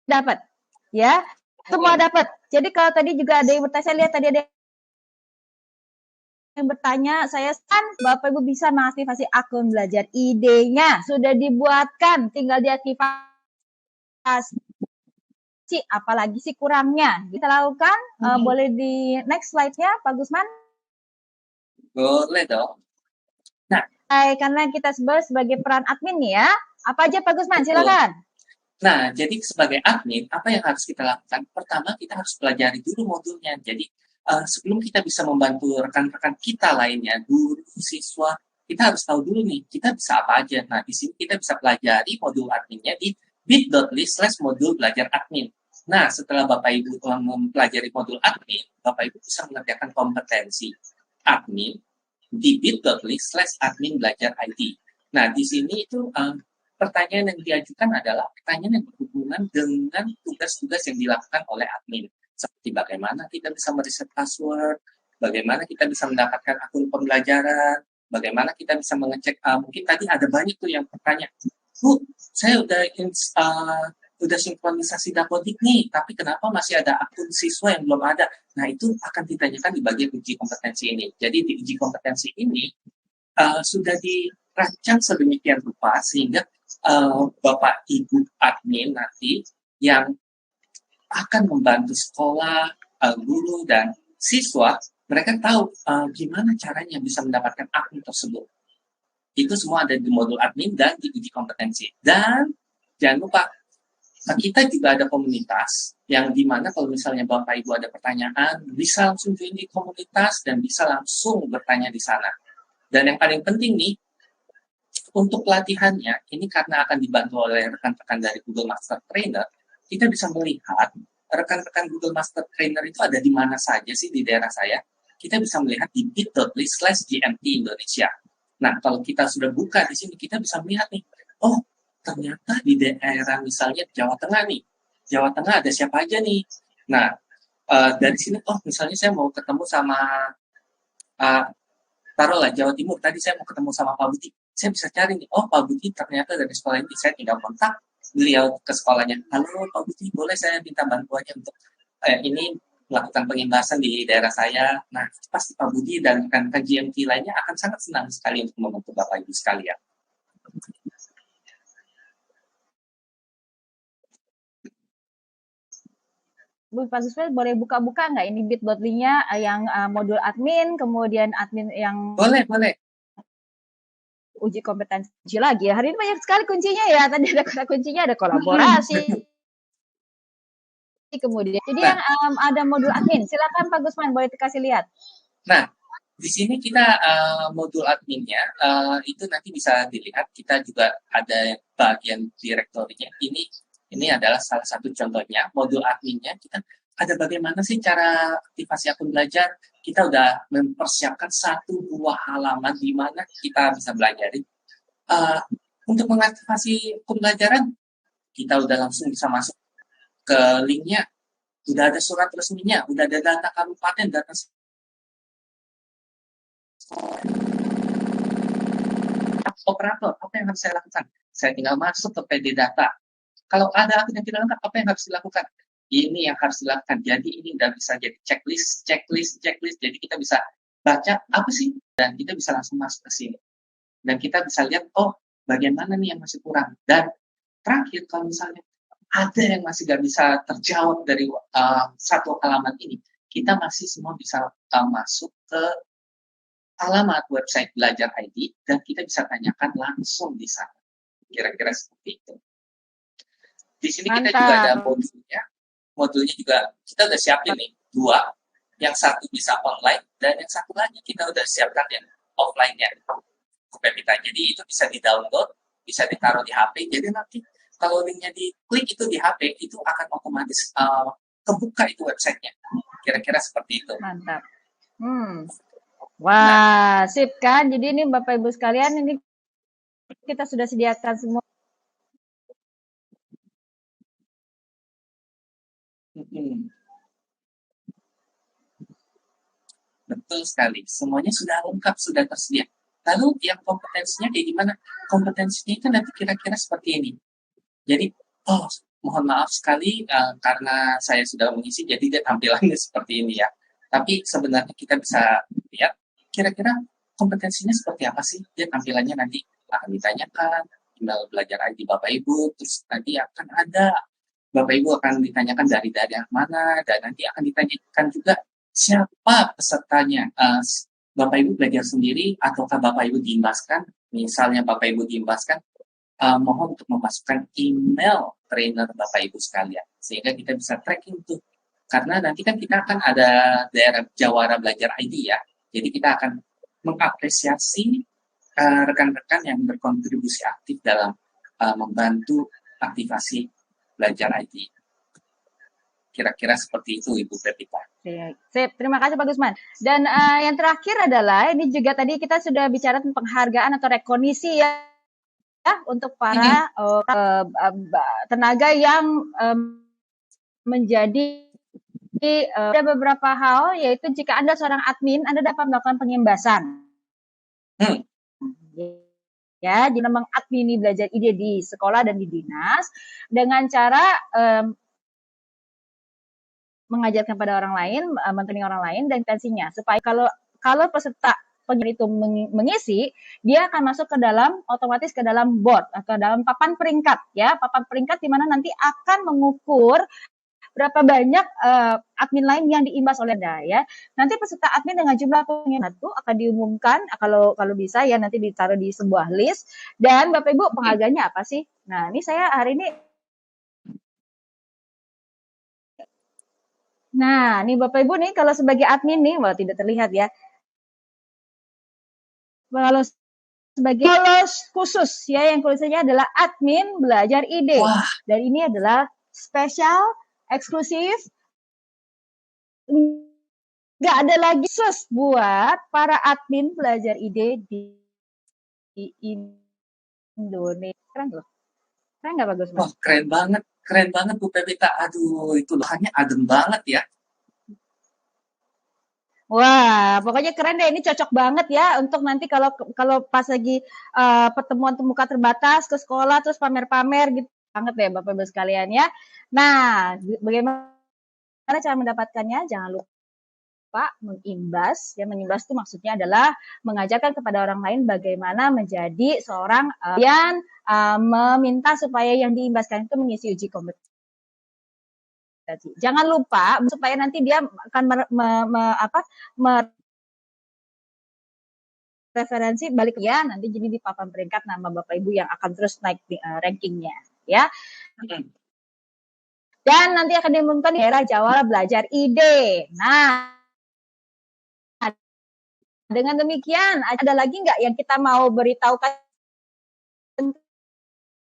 dapat, ya, semua dapat. Jadi kalau tadi juga ada yang bertanya, saya lihat tadi ada yang bertanya, saya kan Bapak Ibu bisa mengaktifasi akun Belajar ID-nya, sudah dibuatkan, tinggal diaktifasi. Apalagi sih kurangnya? Kita lakukan, boleh di next slide-nya, Pak Gusman? Boleh dong. Nah, karena kita sebagai peran admin nih ya, apa aja Pak Gusman, silakan. Nah, jadi sebagai admin, apa yang harus kita lakukan? Pertama, kita harus pelajari dulu modulnya. Jadi, sebelum kita bisa membantu rekan-rekan kita lainnya, guru, siswa, kita harus tahu dulu nih, kita bisa apa aja. Nah, di sini kita bisa pelajari modul adminnya di bit.ly/modul belajar admin. Nah, setelah Bapak Ibu mempelajari modul admin, Bapak Ibu bisa mengerjakan kompetensi admin di bit.ly/admin belajar IT. Nah, di sini itu pertanyaan yang diajukan adalah pertanyaan yang berhubungan dengan tugas-tugas yang dilakukan oleh admin. Seperti bagaimana kita bisa meriset password, bagaimana kita bisa mendapatkan akun pembelajaran, bagaimana kita bisa mengecek, mungkin tadi ada banyak tuh yang bertanya, Bu, saya udah sinkronisasi Dapodik nih, tapi kenapa masih ada akun siswa yang belum ada? Nah, itu akan ditanyakan di bagian uji kompetensi ini. Jadi di uji kompetensi ini sudah dirancang sedemikian rupa sehingga Bapak Ibu admin nanti yang akan membantu sekolah, guru, dan siswa, mereka tahu gimana caranya bisa mendapatkan akun tersebut. Itu semua ada di modul admin dan di uji kompetensi. Dan jangan lupa, kita juga ada komunitas yang dimana kalau misalnya Bapak Ibu ada pertanyaan, bisa langsung join di komunitas dan bisa langsung bertanya di sana. Dan yang paling penting nih, untuk pelatihannya, ini karena akan dibantu oleh rekan-rekan dari Google Master Trainer, kita bisa melihat rekan-rekan Google Master Trainer itu ada di mana saja sih di daerah saya. Kita bisa melihat di bit.ly/GMT Indonesia. Nah, kalau kita sudah buka di sini, kita bisa melihat nih, oh, ternyata di daerah misalnya Jawa Tengah nih. Jawa Tengah ada siapa aja nih? Nah, dari sini, oh, misalnya saya mau ketemu sama, taruhlah Jawa Timur, tadi saya mau ketemu sama Pak Budi. Saya bisa cari nih, oh Pak Budi ternyata dari sekolah ini, saya tinggal kontak beliau ke sekolahnya. Halo Pak Budi, boleh saya minta bantuannya untuk ini melakukan pengimbasan di daerah saya. Nah, pasti Pak Budi dan rekan-rekan GMT lainnya akan sangat senang sekali untuk membantu Bapak Ibu sekalian. Bu Pak Gusman, boleh buka-buka nggak ini bit.ly-nya yang modul admin, kemudian admin yang... Boleh. Uji kompetensi lagi ya. Hari ini banyak sekali kuncinya ya. Tadi ada kata kuncinya, ada kolaborasi. Kemudian, jadi yang ada modul admin. Silakan Pak Gusman, boleh dikasih lihat. Nah, Di sini kita modul adminnya itu nanti bisa dilihat, kita juga ada bagian direktorinya. Ini adalah salah satu contohnya modul adminnya. Kita ada bagaimana sih cara aktivasi akun belajar. Kita udah mempersiapkan satu buah halaman di mana kita bisa belajarin. Untuk mengaktifasi pembelajaran, kita udah langsung bisa masuk ke linknya. Udah ada surat resminya, udah ada data kabupaten, data operator, apa yang harus saya lakukan? Saya tinggal masuk ke PD data. Kalau ada akun yang tidak lengkap, apa yang harus dilakukan? Ini yang harus dilakukan. Jadi ini udah bisa jadi checklist. Jadi kita bisa baca apa sih, dan kita bisa langsung masuk ke sini. Dan kita bisa lihat, oh bagaimana nih yang masih kurang. Dan terakhir, kalau misalnya ada yang masih gak bisa terjawab dari satu alamat ini, kita masih semua bisa masuk ke alamat website Belajar ID dan kita bisa tanyakan langsung di sana. Kira-kira seperti itu. Di sini kita juga ada modulnya. Modulnya juga kita udah siapin nih 2. Yang satu bisa online dan yang satu lagi kita udah siapkan yang offline-nya. Jadi itu bisa di-download, bisa ditaruh di HP. Jadi nanti kalau linknya diklik itu di HP, itu akan otomatis kebuka itu websitenya. Kira-kira seperti itu. Mantap. Wah, sip kan? Jadi ini Bapak Ibu sekalian, ini kita sudah sediakan semua. Betul sekali. Semuanya sudah lengkap, sudah tersedia. Lalu yang kompetensinya kayak gimana? Kompetensinya itu nanti kira-kira seperti ini. Jadi, mohon maaf sekali karena saya sudah mengisi, jadi dia tampilannya seperti ini ya. Tapi sebenarnya kita bisa lihat kira-kira kompetensinya seperti apa sih? Dia tampilannya nanti akan ditanyakan, email Belajar ID Bapak Ibu, terus nanti akan ada Bapak Ibu akan ditanyakan dari daerah mana, dan nanti akan ditanyakan juga siapa pesertanya. Bapak Ibu belajar sendiri ataukah Bapak Ibu diimbaskan? Misalnya Bapak Ibu diimbaskan, mohon untuk memasukkan email trainer Bapak Ibu sekalian, sehingga kita bisa tracking tuh. Karena nanti kan kita akan ada daerah Jawara Belajar ID ya, jadi kita akan mengapresiasi rekan-rekan yang berkontribusi aktif dalam membantu aktivasi Belajar ID. Kira-kira seperti itu, Ibu Pepita. Sip, terima kasih Pak Gusman. Dan yang terakhir adalah, ini juga tadi kita sudah bicara tentang penghargaan atau rekognisi ya, untuk para tenaga yang menjadi ada beberapa hal, yaitu jika Anda seorang admin, Anda dapat melakukan pengimbasan. Ya, jadi mengadmini Belajar ID di sekolah dan di dinas dengan cara mengajarkan pada orang lain, mentraining orang lain, dan intensinya supaya kalau peserta penyiar itu mengisi, dia akan masuk ke dalam otomatis ke dalam board atau dalam papan peringkat ya, papan peringkat di mana nanti akan mengukur berapa banyak admin lain yang diimbas oleh Anda ya. Nanti peserta admin dengan jumlah pengimbas itu akan diumumkan kalau bisa ya, nanti ditaruh di sebuah list. Dan Bapak Ibu, penghargaannya apa sih? Nah, ini saya hari ini. Nah, nih Bapak Ibu nih, kalau sebagai admin nih, tidak terlihat ya. Kalau sebagai khusus ya, yang tulisannya adalah admin Belajar ID. Dan ini adalah spesial, eksklusif, nggak ada lagi khusus buat para admin Belajar ID di Indonesia. Keren loh. Keren nggak bagus? Wah, keren banget Bu Pepita. Aduh, itu lahannya adem banget ya. Wah, pokoknya keren deh. Ini cocok banget ya untuk nanti kalau pas lagi pertemuan muka terbatas ke sekolah terus pamer-pamer gitu banget deh Bapak Ibu sekalian ya. Nah, bagaimana cara mendapatkannya? Jangan lupa mengimbas. Ya, mengimbas itu maksudnya adalah mengajarkan kepada orang lain bagaimana menjadi seorang yang meminta supaya yang diimbaskan itu mengisi uji kompetensi. Jangan lupa supaya nanti dia akan referensi balik ya, nanti jadi di papan peringkat nama Bapak Ibu yang akan terus naik rankingnya ya. Dan nanti akan diumumkan di daerah Jawara Belajar ID. Nah, dengan demikian, ada lagi nggak yang kita mau beritahukan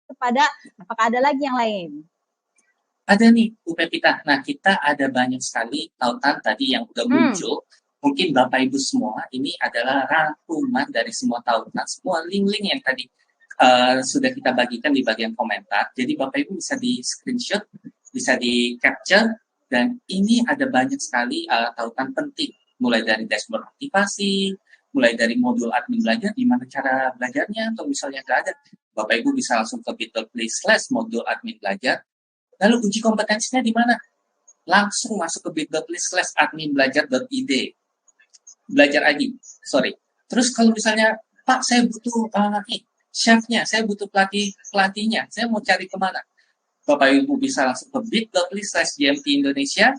kepada, apakah ada lagi yang lain? Ada nih, Bu Pepita. Nah, kita ada banyak sekali tautan tadi yang udah muncul. Mungkin Bapak Ibu semua, ini adalah rangkuman dari semua tautan, semua link-link yang tadi sudah kita bagikan di bagian komentar. Jadi Bapak Ibu bisa di screenshot, bisa di capture, dan ini ada banyak sekali tautan penting. Mulai dari dashboard aktivasi, mulai dari modul admin belajar, gimana cara belajarnya, atau misalnya nggak ada, Bapak Ibu bisa langsung ke bit.ly/modul admin belajar. Lalu uji kompetensinya di mana? Langsung masuk ke bit.ly/adminbelajar.id. Belajar ID, sorry. Terus kalau misalnya, Pak, saya butuh chefnya, saya butuh pelatihnya, saya mau cari kemana? Bapak Ibu bisa langsung ke bit.ly/GMT Indonesia.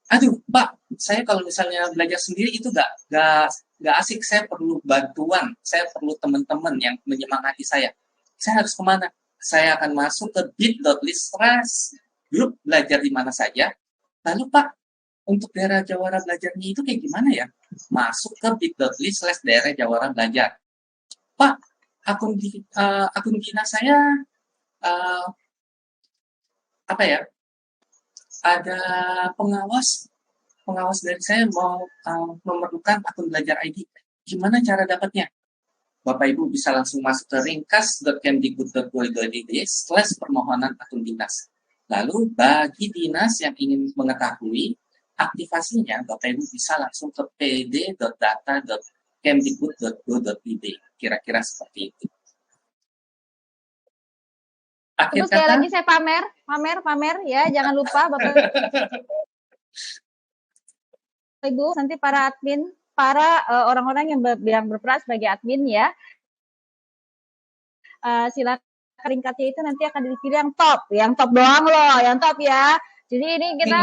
Aduh, Pak, saya kalau misalnya belajar sendiri itu nggak asik, saya perlu bantuan, saya perlu teman-teman yang menyemangati saya. Saya harus kemana? Saya akan masuk ke bit.ly/grup belajar di mana saja. Lalu Pak, untuk daerah Jawara belajarnya itu kayak gimana ya? Masuk ke bit.ly/daerah Jawara belajar. Pak, akun dinas saya apa ya? Ada pengawas dari saya mau memerlukan akun belajar ID. Gimana cara dapatnya? Bapak Ibu bisa langsung masuk ke ringkas.kemdikbud.go.id/permohonan akun dinas. Lalu bagi dinas yang ingin mengetahui aktivasinya, Bapak Ibu bisa langsung ke pd.data.kemdikbud.go.id. Kira-kira seperti itu. Terus sekali lagi saya pamer ya, jangan lupa Bapak Ibu, nanti para admin, para orang-orang yang berperan sebagai admin ya, silakan ringkatnya itu nanti akan dipilih yang top doang loh, yang top ya. Jadi ini kita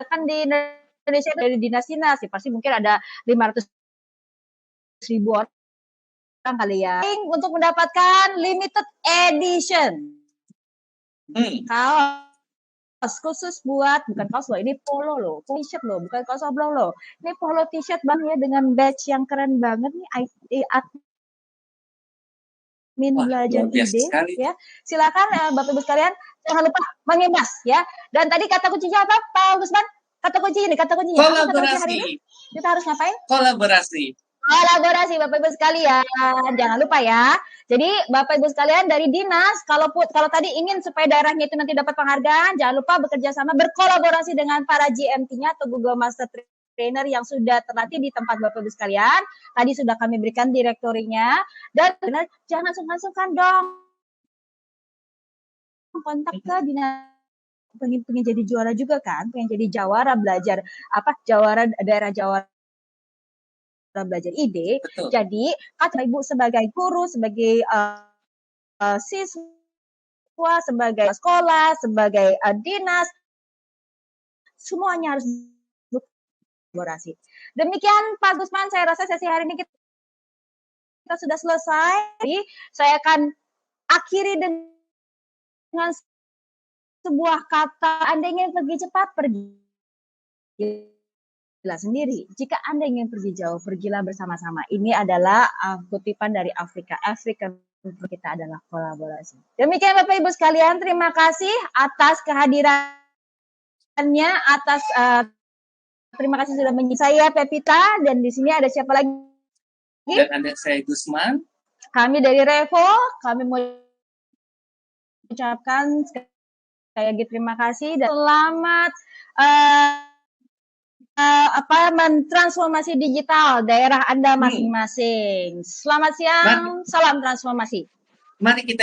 akan di Indonesia dari dinas-dinas, pasti mungkin ada 500.000 orang kali ya. Untuk mendapatkan limited edition. Kaos khusus buat, bukan kaos loh, ini polo loh, t-shirt loh, bukan kaos oblong loh. Ini polo t-shirt bang ya, dengan badge yang keren banget nih, admin belajar ide ya. Silakan Bapak Ibu sekalian, jangan lupa mengimbas ya. Dan tadi kata kuncinya apa Pak Gusman? Kata kuncinya. Kolaborasi. Hari ini kita harus ngapain? Kolaborasi Bapak Ibu sekalian, jangan lupa ya. Jadi Bapak Ibu sekalian dari dinas, kalau tadi ingin supaya daerahnya itu nanti dapat penghargaan, jangan lupa bekerja sama, berkolaborasi dengan para GMT-nya atau Google Master Trainer yang sudah terlatih di tempat Bapak Ibu sekalian. Tadi sudah kami berikan direktorinya, dan jangan sungkan-sungkan dong kontak ke dinas. Pengen jadi juara juga kan, pengen jadi jawara belajar daerah Jawara belajar ide. Betul. Jadi kata Ibu sebagai guru, sebagai siswa, sebagai sekolah, sebagai dinas, semuanya harus berkolaborasi. Demikian Pak Gusman, saya rasa sesi hari ini kita sudah selesai. Jadi saya akan akhiri dengan sebuah kata, Anda ingin pergi cepat, pergi sendiri. Jika Anda ingin pergi jauh, pergilah bersama-sama. Ini adalah kutipan dari Afrika. Kita adalah kolaborasi. Demikian Bapak Ibu sekalian, terima kasih atas kehadirannya, terima kasih sudah menyimak. Saya Pepita, dan di sini ada siapa lagi? Dan ada saya Gusman. Kami dari Revo, kami mau ucapkan sekali lagi terima kasih dan selamat mentransformasi digital daerah Anda masing-masing. Selamat siang, salam transformasi. Mari kita